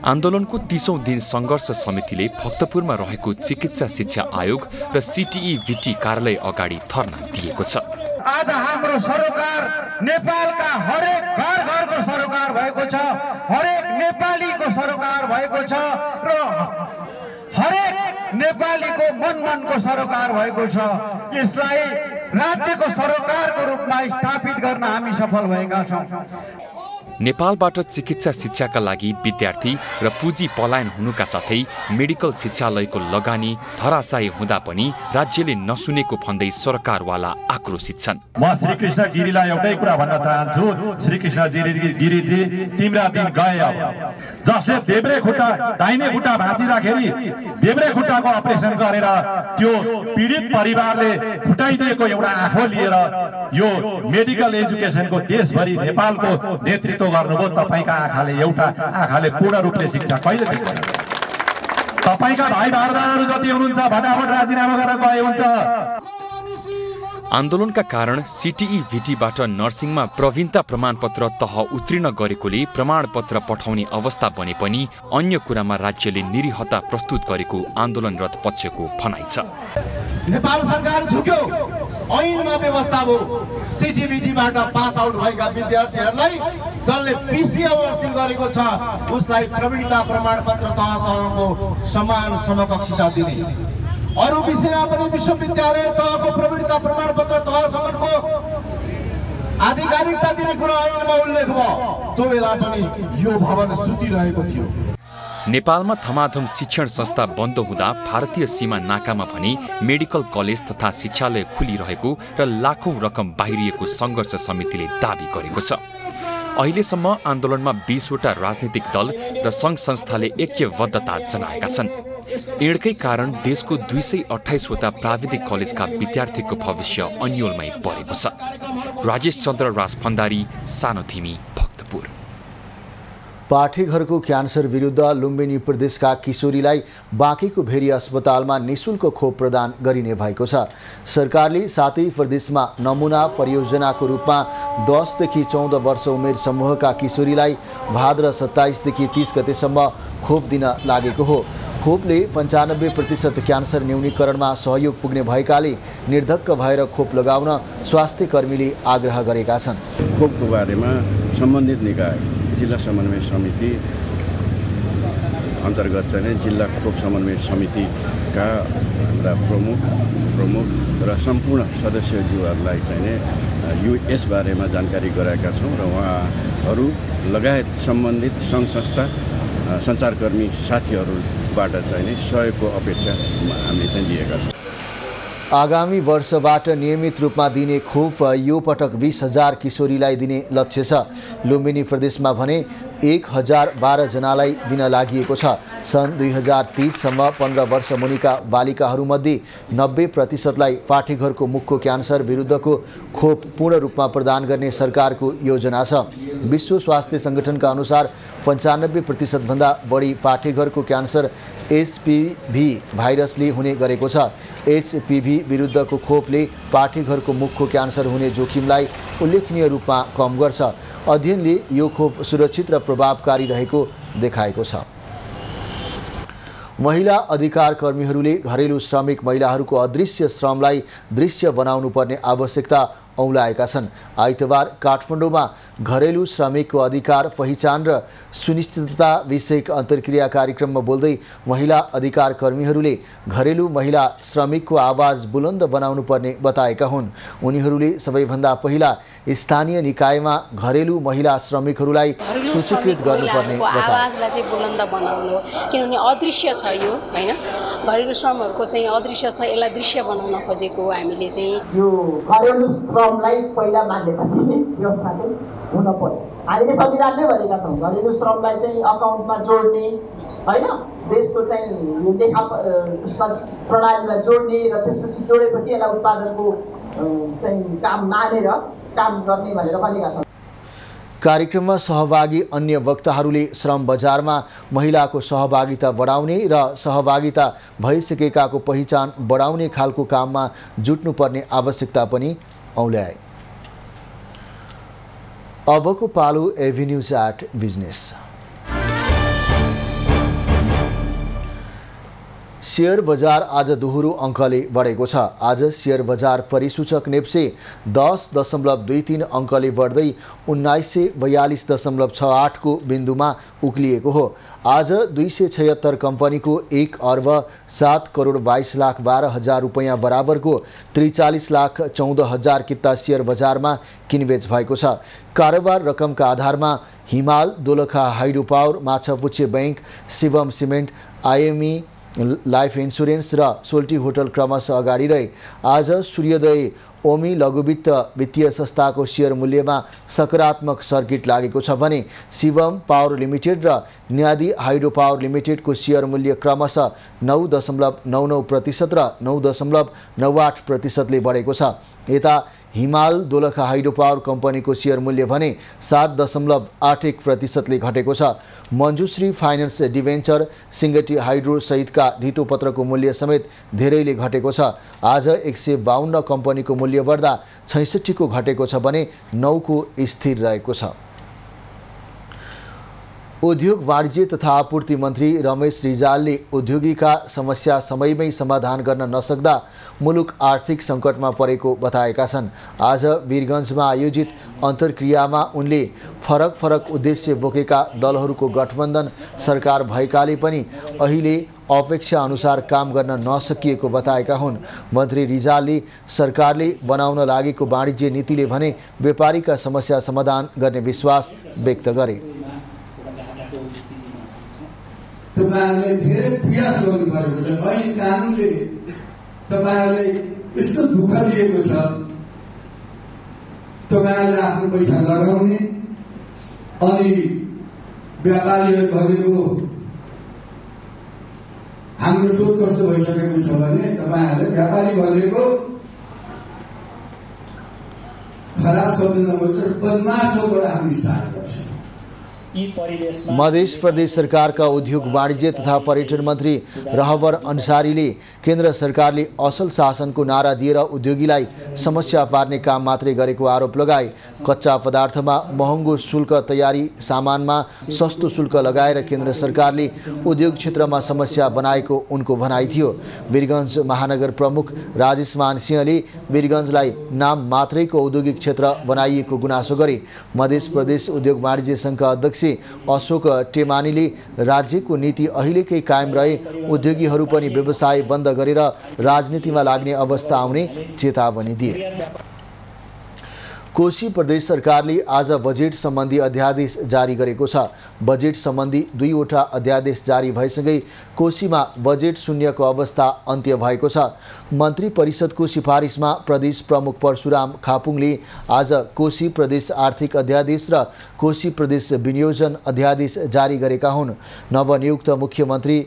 आन्दोलनको 30औं दिन सङ्घर्ष समितिले भक्तपुरमा रहेको चिकित्सा शिक्षा आयोग र CTE-VT कार्यालय अगाडि धरना दिएको छ। आज हाम्रो सरकार नेपालका हरेक घर-घरको सरकार भएको छ, हरेक नेपालीको सरकार भएको छ र हरेक नेपालीको मन-मनको सरकार भएको छ। यसलाई राज्यको सरकारको रूपमा स्थापित गर्न हामी सफल भएका छौँ। नेपालबाट चिकित्सा शिक्षाका लागि विद्यार्थी र पुँजी पलायन हुनुका साथै मेडिकल शिक्षालयको लगानी धराशायी हुँदा पनि राज्यले नसुनेको भन्दै सरकारवाला आक्रोशित छन्। म श्री कृष्ण गिरीलाई एउटै कुरा भन्न चाहन्छु, श्री कृष्ण गिरीजी तिम्रा दिन गए। अब जसले देब्रे खुट्टा दाहिने खुट्टा भाँचिँदाखेरि देब्रे खुट्टाको अपरेसन गरेर त्यो पीडित परिवारले फुटाइदिएको एउटा आँखो लिएर यो मेडिकल एजुकेसनको देशभरि नेपालको नेतृत्व गर्नुभयो। तपाईका आँखाले एउटा आँखाले पूर्ण रूपले शिक्षा कहिले देख्दैन। तपाईका भाइ भारदारहरू जति हुनुहुन्छ फटाफट राजीनामा गरेर गए हुन्छ। आन्दोलनका कारण CTE-VT-बाट नर्सिङमा प्रवीणता प्रमाणपत्र तह उत्तीर्ण गरेकोले प्रमाणपत्र पठाउने अवस्था बने पनि अन्य कुरामा राज्यले निरीहता प्रस्तुत गरेको आन्दोलनरत पक्षको भनाइ छ। नेपाल सरकार झुक्यो, ऐनमा व्यवस्था भयो। CTE-VT-बाट पास आउट भएका विद्यार्थीहरूलाई जसले PCL नर्सिङ गरेको छ उसलाई प्रवीणता प्रमाणपत्र तहसँगको समान समकक्षता दिने। अरू विषयमा पनि विश्वविद्यालय तहको प्रवीणता प्रमाणपत्र तहसम्मको आधिकारिकता दिने कुरा ऐनमा उल्लेख भयो। त्यो बेला पनि यो भवन सुतिरहेको थियो। नेपालमा थमाथम शिक्षण संस्था बन्द हुँदा भारतीय सीमा नाकामा भने मेडिकल कलेज तथा शिक्षालय खुलिरहेको र लाखौं रकम बाहिरिएको सङ्घर्ष समितिले दाबी गरेको छ। अहिलेसम्म आन्दोलनमा 20 वटा राजनीतिक दल र सङ्घ संस्थाले ऐक्यबद्धता जनाएका छन्। ऐनकै कारण देशको 228 वटा प्राविधिक कलेजका विद्यार्थीको भविष्य अन्योलमै परेको छ। राजेश चन्द्र राजभण्डारी, सानो थिमी, भक्तपुर। पाठेघरको क्यान्सर विरुद्ध लुम्बिनी प्रदेशका किशोरीलाई बाँकेको भेरी अस्पतालमा निःशुल्क खोप प्रदान गरिने भएको छ। सरकारले सातै प्रदेशमा नमुना परियोजनाको रूपमा 10 देखि 14 वर्ष उमेर समूहका किशोरीलाई भाद्र 27 देखि 30 गतेसम्म खोप दिन लागेको हो। खोपले 95% क्यान्सर न्यूनीकरणमा सहयोग पुग्ने भएकाले निर्धक्क भएर खोप लगाउन स्वास्थ्य कर्मीले आग्रह गरेका छन्। खोपको बारेमा सम्बन्धित निकाय जिल्ला समन्वय समिति अन्तर्गत चाहिँ जिल्ला खोप समन्वय समितिका हाम्रा प्रमुख र सम्पूर्ण सदस्यज्यूहरूलाई चाहिँ यो यस बारेमा जानकारी गराएका छौँ र उहाँहरू लगायत सम्बन्धित सङ्घ संस्था सञ्चारकर्मी साथीहरूबाट चाहिँ सहयोगको अपेक्षा हामीले चाहिँ लिएका छौँ। आगामी वर्षबाट नियमित रूपमा दिने खोप यो पटक 20,000 किशोरीलाई दिने लक्ष्य छ। लुम्बिनी प्रदेशमा भने 1012 जनालाई दिन लागिएको छ। सन् 2030सम्म 15 वर्ष मुनिका बालिकाहरूमध्ये 90%लाई पाठेघरको मुखको क्यान्सर विरुद्धको खोप पूर्ण रूपमा प्रदान गर्ने सरकारको योजना छ। विश्व स्वास्थ्य सङ्गठनका अनुसार 95% भन्दा बढी पाठेघरको क्यान्सर HPV भाइरसले हुने गरेको छ। HPV विरुद्धको खोपले पाठेघरको मुखको क्यान्सर हुने जोखिमलाई उल्लेखनीय रूपमा कम गर्छ। अध्ययनले यो खोप सुरक्षित र प्रभावकारी रहेको देखाएको छ। महिला अधिकार कर्मीहरूले घरेलु श्रमिक महिलाहरूको अदृश्य श्रमलाई दृश्य बनाउनु पर्ने आवश्यकता औलाएका छन्। आइतबार काठमाडौँमा घरेलु श्रमिकको अधिकार पहिचान र सुनिश्चितता विषयक अन्तर्क्रिया कार्यक्रममा बोल्दै महिला अधिकार कर्मीहरूले घरेलु महिला श्रमिकको आवाज बुलन्द बनाउनु पर्ने बताएका हुन्। उनीहरूले सबैभन्दा पहिला स्थानीय निकायमा घरेलु महिला श्रमिकहरूलाई सूचीकृत गर्नुपर्ने बताए। आवाजलाई चाहिँ बुलन्द बनाउनु, किनभने अदृश्य छ यो हैन, घरेलु श्रमहरूको चाहिँ अदृश्य छ, यसलाई दृश्य बनाउन खोजेको हामीले चाहिँ यो घरेलु श्रमलाई पहिला मान्यता दिने व्यवस्था चाहिँ हुन पर्यो। हामीले संविधानमै भनेका छौँ घरेलु श्रमलाई चाहिँ अकाउन्टमा जोड्ने हैन, देशको चाहिँ लेखा उसमा प्रणालीमा जोड्ने र त्यसपछि जोडेपछि यसलाई उत्पादनको चाहिँ काम मानेर काम गर्ने भनेर भनेका छौँ। कार्यक्रममा सहभागी अन्य वक्ताहरूले श्रम बजारमा महिलाको सहभागिता बढाउने र सहभागिता भइसकेकाको पहिचान बढाउने खालको काममा जुट्नुपर्ने आवश्यकता पनि औल्याए। अबको पालो एभिन्यूज एट बिजनेस। शेयर बजार आज दोहोरो अङ्कले बढेको छ। आज शेयर बजार परिसूचक नेप्से 10.23 अङ्कले बढ्दै 1942.68 को बिन्दुमा उक्लिएको हो। आज 276 कम्पनीको 1 अर्ब 7 करोड 22 लाख 12 हजार रुपैयाँ बराबरको 43 लाख 14 हजार किता शेयर बजारमा किनबेच भएको छ। कारोबार रकमका आधारमा Himal, Dolakha hydro power, Machhapuchchhre bank, Shivam cement, IME life insurance र सोल्टी होटल क्रमशः अगाडि रहे। आज सूर्योदय ओमी लघुवित्त वित्तीय संस्थाको शेयर मूल्यमा सकारात्मक सर्किट लागेको छ भने शिवम पावर लिमिटेड र न्यादी हाइड्रो पावर लिमिटेडको शेयर मूल्य क्रमशः 9.99% र 9.98% ले बढेको छ। यता हिमाल, दोलखा हाइड्रो पावर कम्पनीको शेयर मूल्य भने 7.81% ले घटेको छ। Manjushree finance debenture, Singati hydro सहितका धितोपत्रको मूल्य समेत धेरैले घटेको छ। आज 152 कम्पनीको मूल्य बढ्दा 66 को घटेको छ भने 9 को स्थिर रहेको छ। उद्योग वाणिज्य तथा आपूर्ति मन्त्री रमेश रिजालले उद्योगीका समस्या समयमै समाधान गर्न नसक्दा मुलुक आर्थिक सङ्कटमा परेको बताएका छन्। आज वीरगञ्जमा आयोजित अन्तर्क्रियामा उनले फरक फरक उद्देश्य बोकेका दलहरूको गठबन्धन सरकार भएकाले पनि अहिले अपेक्षा अनुसार काम गर्न नसकिएको बताएका हुन्। मन्त्री रिजालले सरकारले बनाउन लागेको वाणिज्य नीतिले भने व्यापारीका समस्या समाधान गर्ने विश्वास व्यक्त गरे। तपाईहरुले धेरै पीडा सहनु परेको छ। ऐन कानुनले तपाईहरुले यस्तो दुःख दिएको छ। तपाईहरुले आफ्नो पैसा लगाउने अनि व्यापारीहरू भनेको हाम्रो सोच कस्तो भइसकेको छ भने तपाईहरुले व्यापारी भनेको खराब शब्द नबोलेर बदमाशबाट आफ्नो स्टार्ट गर्छ। मध्य प्रदेश सरकारका उद्योग वाणिज्य तथा पर्यटन मन्त्री रहवर अन्सारीले केन्द्र सरकारले असल शासनको नारा दिएर उद्योगीलाई समस्या पार्ने काम मात्रै गरेको आरोप लगाए। कच्चा पदार्थमा महँगो शुल्क, तयारी सामानमा सस्तो शुल्क लगाएर केन्द्र सरकारले उद्योग क्षेत्रमा समस्या बनाएको उनको भनाइ थियो। वीरगञ्ज महानगर प्रमुख राजेश मान सिंहले वीरगञ्जलाई नाम मात्रैको औद्योगिक क्षेत्र बनाइएको गुनासो गरे। मध्य प्रदेश उद्योग वाणिज्य सङ्घका अध्यक्ष अशोक टेमानीले राज्यको नीति अहिलेकै कायम रहे उद्योगीहरू पनि व्यवसाय बन्द गरेर राजनीतिमा लाग्ने अवस्था आउने चेतावनी दिए। कोशी प्रदेश सरकारले आज बजेट सम्बन्धी अध्यादेश जारी गरेको छ। बजेट सम्बन्धी 2वटा अध्यादेश जारी भएसँगै कोशीमा बजेट शून्यको अवस्था अन्त्य भएको छ। मन्त्री परिषदको सिफारिसमा प्रदेश प्रमुख परशुराम खापुङले आज कोशी प्रदेश आर्थिक अध्यादेश र कोशी प्रदेश विनियोजन अध्यादेश जारी गरेका हुन्। नवनियुक्त मुख्यमन्त्री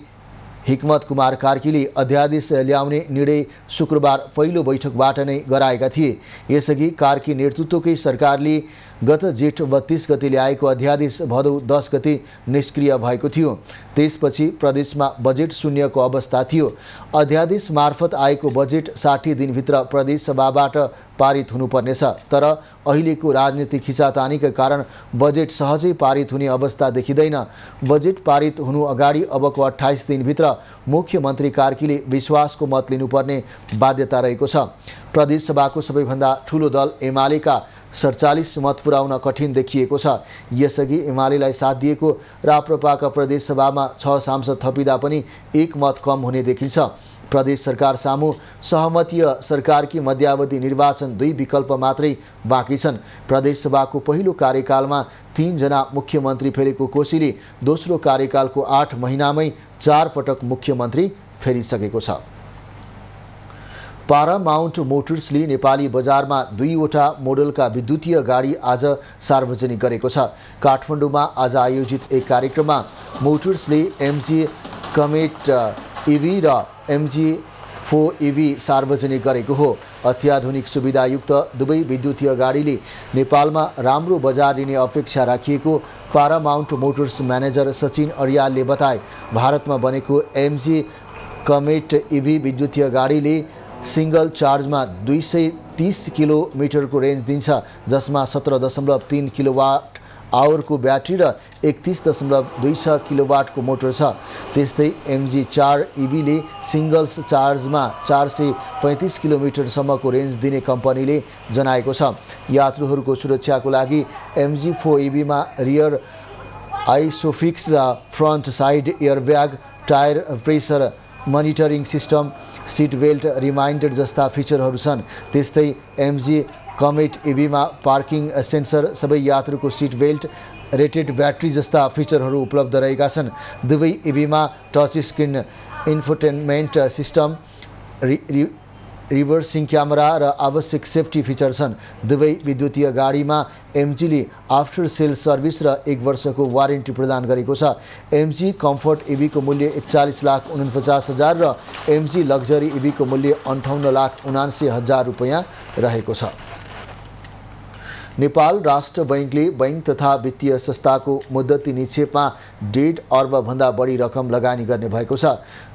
हिक्मत कुमार कार्कीले अध्यादेश ल्याउने निर्णय शुक्रबार पहिलो बैठकबाट नै गराएका थिए। यसअघि कार्की नेतृत्वकै सरकारले गत जेठ 32 गते ल्याएको अध्यादेश भदौ 10 गते निष्क्रिय भएको थियो। त्यसपछि प्रदेशमा बजेट शून्यको अवस्था थियो। अध्यादेश मार्फत आएको बजेट 60 दिनभित्र प्रदेश सभाबाट पारित हुनुपर्नेछ, तर अहिलेको राजनीतिक खिचातानीका कारण बजेट सहजै पारित हुने अवस्था देखिँदैन। बजेट पारित हुनु अगाडि अबको 28 दिनभित्र मुख्यमन्त्री कार्कीले विश्वासको मत लिनुपर्ने बाध्यता रहेको छ। प्रदेश सभाको सबैभन्दा ठूलो दल एमालेका 47 मत पुर्याउन कठिन देखिएको छ। यसअघि एमालेलाई साथ दिएको राप्रपाका प्रदेश सभामा 6 सांसद थपिँदा पनि 1 मत कम हुने देखिन्छ। प्रदेश सरकार सामु सहमतीय सरकारकी मध्यावधि निर्वाचन 2 विकल्प मात्रै बाँकी छन्। प्रदेश सभाको पहिलो कार्यकालमा 3 जना मुख्यमन्त्री फेरेको कोशीले दोस्रो कार्यकालको 8 महिनामै 4 पटक मुख्यमन्त्री फेरिसकेको छ। पारामाउन्ट मोटर्सले नेपाली बजारमा 2वटा मोडलका विद्युतीय गाडी आज सार्वजनिक गरेको छ। काठमाडौँमा आज आयोजित एक कार्यक्रममा मोटर्सले MG कमेट EV र MG4 EV सार्वजनिक गरेको हो। अत्याधुनिक सुविधायुक्त दुवै विद्युतीय गाडीले नेपालमा राम्रो बजार लिने अपेक्षा राखिएको पारामाउन्ट मोटर्स म्यानेजर सचिन अर्यालले बताए। भारतमा बनेको MG कमेट EV विद्युतीय गाडीले सिंगल चार्जमा 230 किलोमिटरको रेन्ज दिन्छ, जसमा 17.3 किलोवाट आवरको ब्याट्री र 31.26 किलोवाटको मोटर छ। त्यस्तै MG4 EVले सिंगल्स चार्जमा 435 किलोमिटरसम्मको रेन्ज दिने कम्पनीले जनाएको छ। यात्रुहरूको सुरक्षाको लागि MG4 EVमा rear isofix front side airbag, tyre pressure monitoring system, seat belt reminder जस्ता फिचरहरू छन्। त्यस्तै MG कमेट EVमा पार्किङ सेन्सर, सबै यात्रुको सिट बेल्ट, रेटेड ब्याट्री जस्ता फिचरहरू उपलब्ध रहेका छन्। दुवै EVमा touch screen infotainment system, reversing camera र आवश्यक सेफ्टी फिचर छन्। दुवै विद्युतीय गाडीमा MGले आफ्टर सेल सर्भिस र 1 वर्षको वारेन्टी प्रदान गरेको छ। MG कम्फर्ट EVको मूल्य 41,49,000 र MG लग्जरी EVको मूल्य 58,79,000 रुपैयाँ रहेको छ। नेपाल राष्ट्र बैंकले बैंक तथा वित्तीय संस्थाको मुद्दती निक्षेपमा 1.5 अर्बभन्दा बढी रकम लगानी गर्ने भएको छ।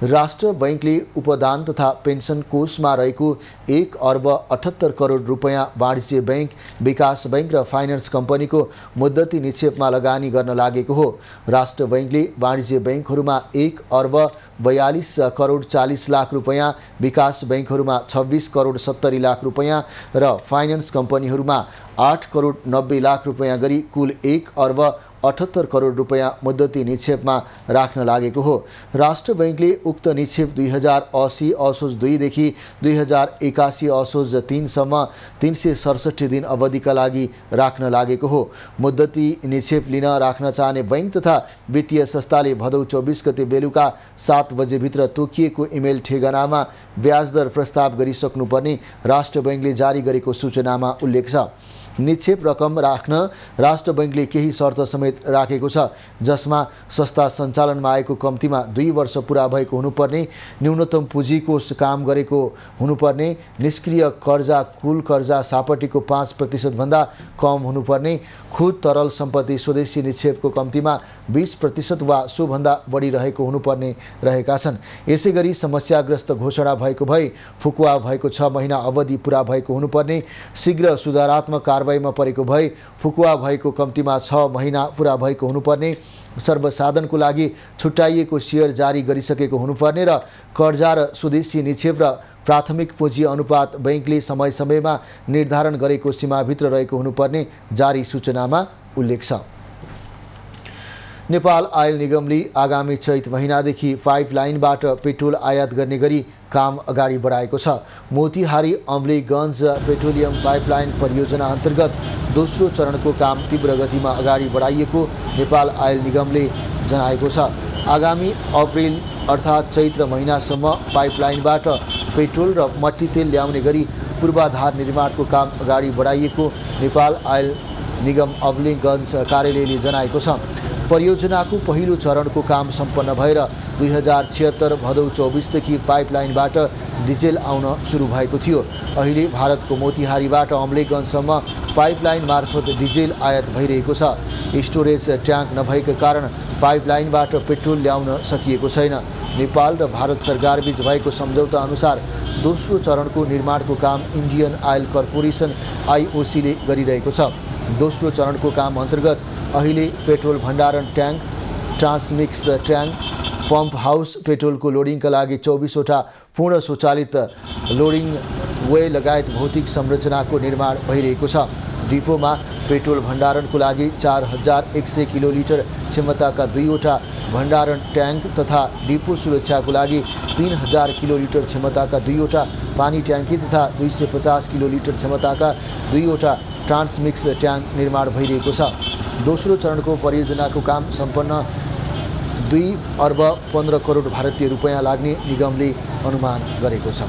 राष्ट्र बैंकले उपदान तथा पेन्सन कोषमा रहेको 1 अर्ब 78 करोड रुपैयाँ वाणिज्य बैंक, विकास बैंक र फाइनान्स कम्पनीको मुद्दती निक्षेपमा लगानी गर्न लागेको हो। राष्ट्र बैंकले वाणिज्य बैंकहरूमा 1 अर्ब 42 करोड 40 लाख रुपैयाँ, विकास बैंकहरूमा 26 करोड 70 लाख रुपैयाँ र फाइनान्स कम्पनीहरूमा 8 करोड 90 लाख रुपैयाँ गरी कुल 1 अर्ब 78 करोड रुपैयाँ मुद्दती निक्षेपमा राख्न लागेको हो। राष्ट्र बैंकले उक्त निक्षेप 2080 असोज 2 देखि 2081 असोज 3 सम्म 367 दिन अवधिका लागि राख्न लागेको हो। मुद्दती निक्षेप लिन राख्न चाहने बैंक तथा वित्तीय संस्थाले भदौ 24 गते बेलुका 7 बजेभित्र तोकिएको इमेल ठेगानामा ब्याज दर प्रस्ताव गरिसक्नुपर्ने राष्ट्र बैंकले जारी गरेको सूचनामा उल्लेख छ। निक्षेप रकम राख्न राष्ट्र बैंकले केही शर्त समेत राखेको छ, जसमा संस्था सञ्चालनमा आएको कम्तीमा 2 वर्ष पुरा भएको हुनुपर्ने, न्यूनतम पुँजीकोष काम गरेको हुनुपर्ने, निष्क्रिय कर्जा कुल कर्जा सापटीको 5% भन्दा कम हुनुपर्ने, खुद तरल सम्पत्ति स्वदेशी निक्षेपको कम्तीमा 20% वा सोभन्दा बढी रहेको हुनुपर्ने रहेका छन्। यसैगरी समस्याग्रस्त घोषणा भएको भए फुकुवा भएको 6 महिना अवधि पुरा भएको हुनुपर्ने, शीघ्र सुधारात्मक कारबाहीमा परेको भए फुकुवा भएको कम्तीमा 6 महिना पुरा भएको हुनुपर्ने, सर्वसाधनको लागि छुट्याइएको सेयर जारी गरिसकेको हुनुपर्ने र कर्जा र स्वदेशी निक्षेप र प्राथमिक पुँजी अनुपात बैंकले समय समयमा निर्धारण गरेको सीमाभित्र रहेको हुनुपर्ने जारी सूचनामा उल्लेख छ। नेपाल आयल निगमले आगामी चैत महिनादेखि पाइपलाइनबाट पेट्रोल आयात गर्ने गरी काम अगाडि बढाएको छ। मोतिहारी अम्लेगञ्ज पेट्रोलियम पाइपलाइन परियोजना अन्तर्गत दोस्रो चरणको काम तीव्र गतिमा अगाडि बढाइएको नेपाल आयल निगमले जनाएको छ। आगामी अप्रिल अर्थात् चैत्र महिनासम्म पाइपलाइनबाट पेट्रोल र मट्टी तेल ल्याउने गरी पूर्वाधार निर्माणको काम अगाडि बढाइएको नेपाल आयल निगम अम्लेगञ्ज कार्यालयले जनाएको छ। परियोजनाको पहिलो चरणको काम सम्पन्न भएर 2076 भदौ 24 देखि पाइपलाइनबाट डिजेल आउन सुरु भएको थियो। अहिले भारतको मोतिहारीबाट अम्लेगञ्जसम्म पाइपलाइन मार्फत डिजेल आयात भइरहेको छ। स्टोरेज ट्याङ्क नभएका कारण पाइपलाइनबाट पेट्रोल ल्याउन सकिएको छैन। नेपाल र भारत सरकारबीच भएको सम्झौता अनुसार दोस्रो चरणको निर्माणको काम इन्डियन आयल कर्पोरेसन IOCले गरिरहेको छ। दोस्रो चरणको काम अन्तर्गत अहिले पेट्रोल भण्डारण ट्याङ्क, ट्रान्समिक्स ट्याङ्क, पम्प हाउस, पेट्रोलको लोडिङका लागि 24 वटा पूर्ण स्वचालित लोडिङ वे लगायत भौतिक संरचनाको निर्माण भइरहेको छ। डिपोमा पेट्रोल भण्डारणको लागि 4100 किलोलिटर क्षमताका 2वटा भण्डारण ट्याङ्क तथा डिपो सुरक्षाको लागि 3000 किलोलिटर क्षमताका 2वटा पानी ट्याङ्की तथा 250 किलोलिटर क्षमताका 2वटा ट्रान्समिक्स ट्याङ्क निर्माण भइरहेको छ। दोस्रो चरणको परियोजनाको काम सम्पन्न 2 अर्ब 15 करोड भारतीय रुपैयाँ लाग्ने निगमले अनुमान गरेको छ।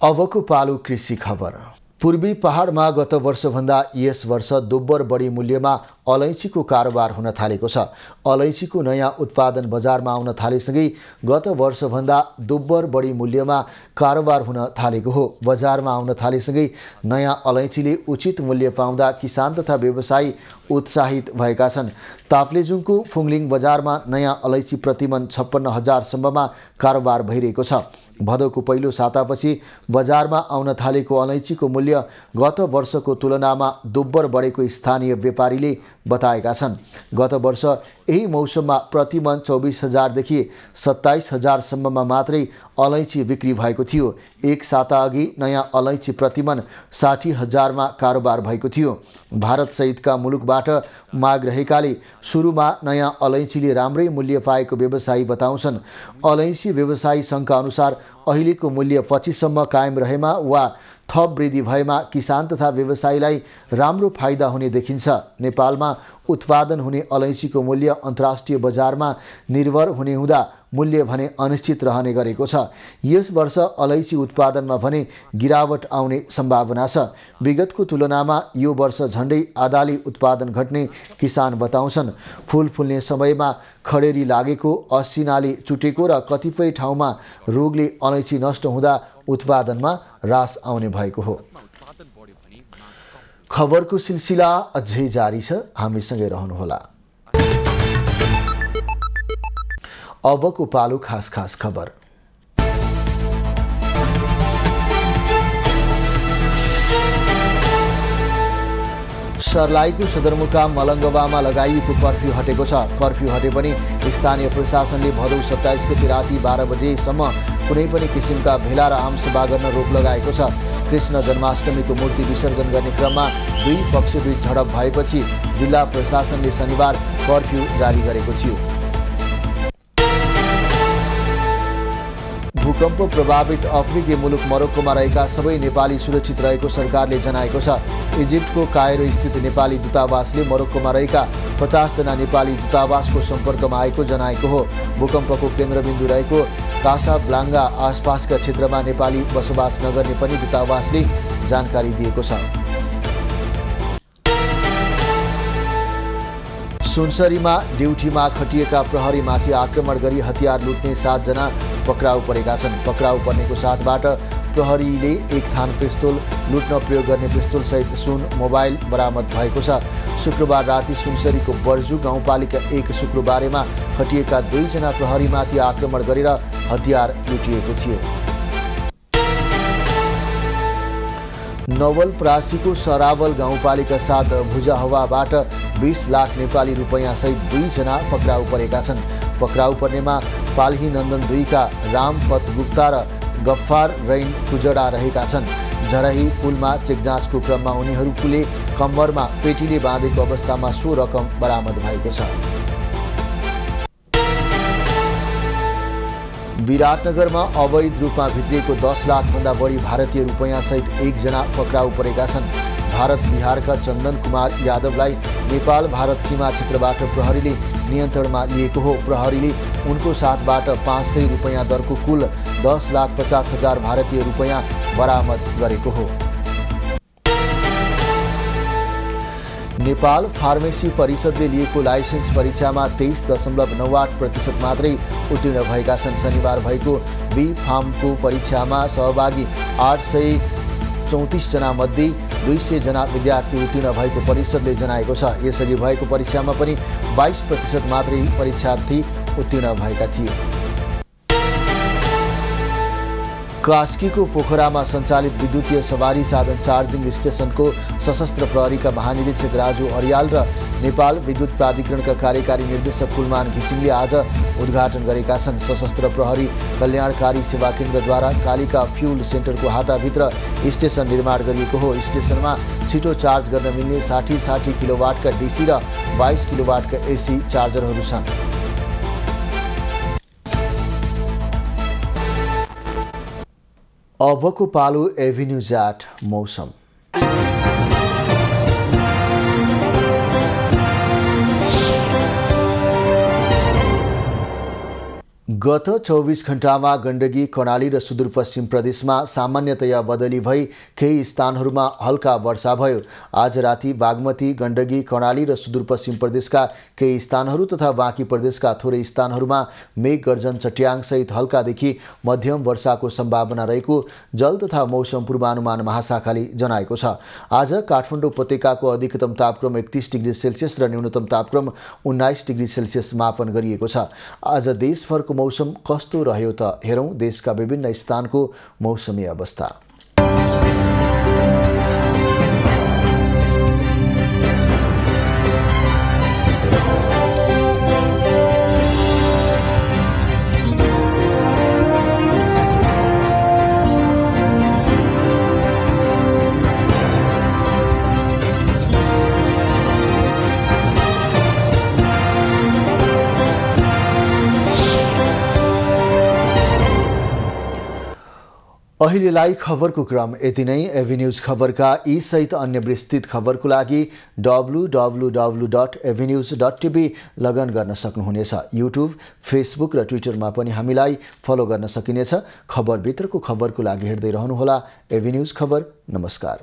अबको पालो कृषि खबर। पूर्वी पहाडमा गत वर्षभन्दा यस वर्ष दोब्बर बढी मूल्यमा अलैँचीको कारोबार हुन थालेको छ। अलैँचीको नयाँ उत्पादन बजारमा आउन थालेसँगै गत वर्षभन्दा दोब्बर बढी मूल्यमा कारोबार हुन थालेको हो। बजारमा आउन थालेसँगै नयाँ अलैँचीले उचित मूल्य पाउँदा किसान तथा व्यवसायी उत्साहित भएका छन्। ताप्लेजुङको फुङलिङ बजारमा नयाँ अलैँची प्रतिमन 56,000 सम्ममा कारोबार भइरहेको छ। भदौको पहिलो सातापछि बजारमा आउन थालेको अलैँचीको मूल्य गत वर्षको तुलनामा दोब्बर बढेको स्थानीय व्यापारीले बताएका छन्। गत वर्ष यही मौसममा प्रतिमन 24,000 देखि 27,000 सम्ममा मात्रै अलैँची बिक्री भएको थियो। एक साता अघि नयाँ अलैँची प्रतिमन 60,000 मा कारोबार भएको थियो। भारतसहितका मुलुकबाट माग रहेकाले सुरुमा नयाँ अलैँचीले राम्रै मूल्य पाएको व्यवसायी बताउँछन्। अलैँची व्यवसायी सङ्घका अनुसार अहिलेको मूल्य पछिसम्म कायम रहेमा वा थप वृद्धि भएमा किसान तथा व्यवसायीलाई राम्रो फाइदा हुने देखिन्छ। नेपालमा उत्पादन हुने अलैँचीको मूल्य अन्तर्राष्ट्रिय बजारमा निर्भर हुने हुँदा मूल्य भने अनिश्चित रहने गरेको छ। यस वर्ष अलैँची उत्पादनमा भने गिरावट आउने सम्भावना छ। विगतको तुलनामा यो वर्ष झन्डै आधाले उत्पादन घट्ने किसान बताउँछन्। फूल फुल्ने समयमा खडेरी लागेको, असिनाले चुटेको र कतिपय ठाउँमा रोगले अलैँची नष्ट हुँदा उत्पादनमा ह्रास आउने भएको हो। खबरको सिलसिला अझै जारी छ, हामीसँगै रहनुहोला। अबको पालो खास खबर। सर्लाहीको सदरमुकाम मलङ्गवामा लगाइएको कर्फ्यू हटेको छ। कर्फ्यू हटे पनि स्थानीय प्रशासनले भदौ 27 गते राति 12 बजेसम्म कुनै पनि किसिमका भेला र आमसभा गर्न रोक लगाएको छ। कृष्ण जन्माष्टमीको मूर्ति विसर्जन गर्ने क्रममा दुई पक्षबीच झडप भएपछि जिल्ला प्रशासनले शनिबार कर्फ्यू जारी गरेको थियो। भूकम्प प्रभावित अफ्रिकी मुलुक मोरक्कोमा रहेका सबै नेपाली सुरक्षित रहेको सरकारले जनाएको छ। इजिप्टको कायरो स्थित नेपाली दूतावासले मोरक्कोमा रहेका 50 जना नेपाली दूतावासको सम्पर्कमा आएको जनाएको हो। भूकम्पको केन्द्रबिन्दु रहेको कासाब्लाङ्गा आसपासका क्षेत्रमा नेपाली बसोबास नगर्ने पनि दूतावासले जानकारी दिएको छ। सुनसरीमा ड्युटीमा खटिएका प्रहरीमाथि आक्रमण गरी हतियार लुट्ने 7 जना पक्राउ परेका छन्। पक्राउ पर्नेको साथबाट प्रहरीले एक थान पिस्तोल, लुट्न प्रयोग गर्ने पिस्तोल सहित सुन, मोबाइल बरामद भएको छ। शुक्रबार राति सुनसरीको बर्जु गाउँपालिका 1 शुक्रबारेमा खटिएका 2 जना प्रहरीमाथि आक्रमण गरेर हतियार लुटिएको थियो। नवलपरासीको सरावल गाउँपालिका 7 भुजाहवाबाट 20 लाख नेपाली रुपैयाँ सहित 2 जना पक्राउ परेका छन्। पक्राउ पर्नेमा पाल्ही नन्दन 2 का रामपत गुप्ता र गफ्फार रैन कुजडा रहेका छन्। झरही पुलमा चेकजाँचको क्रममा उनीहरूले कम्मरमा पेटीले बाँधेको अवस्थामा सो रकम बरामद भएको छ। विराटनगरमा अवैध रूपमा भित्रिएको 10 लाखभन्दा बढी भारतीय रुपैयाँ सहित 1 जना पक्राउ परेका छन्। भारत बिहारका चन्दन कुमार यादवलाई नेपाल भारत सीमा क्षेत्रबाट प्रहरीले नियन्त्रणमा लिएको हो। प्रहरीले उनको साथबाट 500 रुपैयाँ दरको कुल 10,50,000 भारतीय रुपैयाँ बरामद गरेको हो। नेपाल फार्मेसी परिषदले लिएको लाइसेन्स परीक्षामा 23.98% मात्रै उत्तीर्ण भएका छन्। शनिबार भएको बी फार्मको परीक्षामा सहभागी 834 जना मध्ये 200 जना विद्यार्थी उत्तीर्ण भएको परिषदले जनाएको छ। यसअघि भएको परीक्षामा पनि 22% मात्रै परीक्षार्थी उत्तीर्ण भएका थिए। कास्कीको पोखरामा सञ्चालित विद्युतीय सवारी साधन चार्जिङ स्टेसनको सशस्त्र प्रहरीका महानिरीक्षक राजु अर्याल र नेपाल विद्युत प्राधिकरणका कार्यकारी निर्देशक कुलमान घिसिङले आज उद्घाटन गरेका छन्। सशस्त्र प्रहरी कल्याणकारी सेवा केन्द्रद्वारा कालिका फ्युल सेन्टरको हाताभित्र स्टेसन निर्माण गरिएको हो। स्टेसनमा छिटो चार्ज गर्न मिल्ने 60 किलोवाटका डीसी र 22 किलोवाटका एसी चार्जरहरू छन्। अबको पालो एभिन्यूज एट मौसम। गत 24 घण्टामा गण्डकी कर्णाली र सुदूरपश्चिम प्रदेशमा सामान्यतया बदली भई केही स्थानहरूमा हल्का वर्षा भयो। आज राति बागमती, गण्डकी, कर्णाली र सुदूरपश्चिम प्रदेशका केही स्थानहरू तथा बाँकी प्रदेशका थोरै स्थानहरूमा मेघ गर्जन चट्याङसहित हल्कादेखि मध्यम वर्षाको सम्भावना रहेको जल तथा मौसम पूर्वानुमान महाशाखाले जनाएको छ। आज काठमाडौँ उपत्यकाको अधिकतम तापक्रम 31 डिग्री सेल्सियस र न्यूनतम तापक्रम 19 डिग्री सेल्सियस मापन गरिएको छ। आज देशभरको मौसम कस्तो रह्यो त हेरौं देशका विभिन्न स्थानको मौसमी अवस्था। अहिलेलाई खबरको क्रम यति नै। एभिन्यूज खबरका यी सहित अन्य विस्तृत खबरको लागि www.avenews.tv लगइन गर्न सक्नुहुनेछ। युट्युब, फेसबुक र ट्विटरमा पनि हामीलाई फलो गर्न सकिनेछ। खबरभित्रको खबरको लागि हेर्दै रहनुहोला एभिन्यूज खबर। नमस्कार।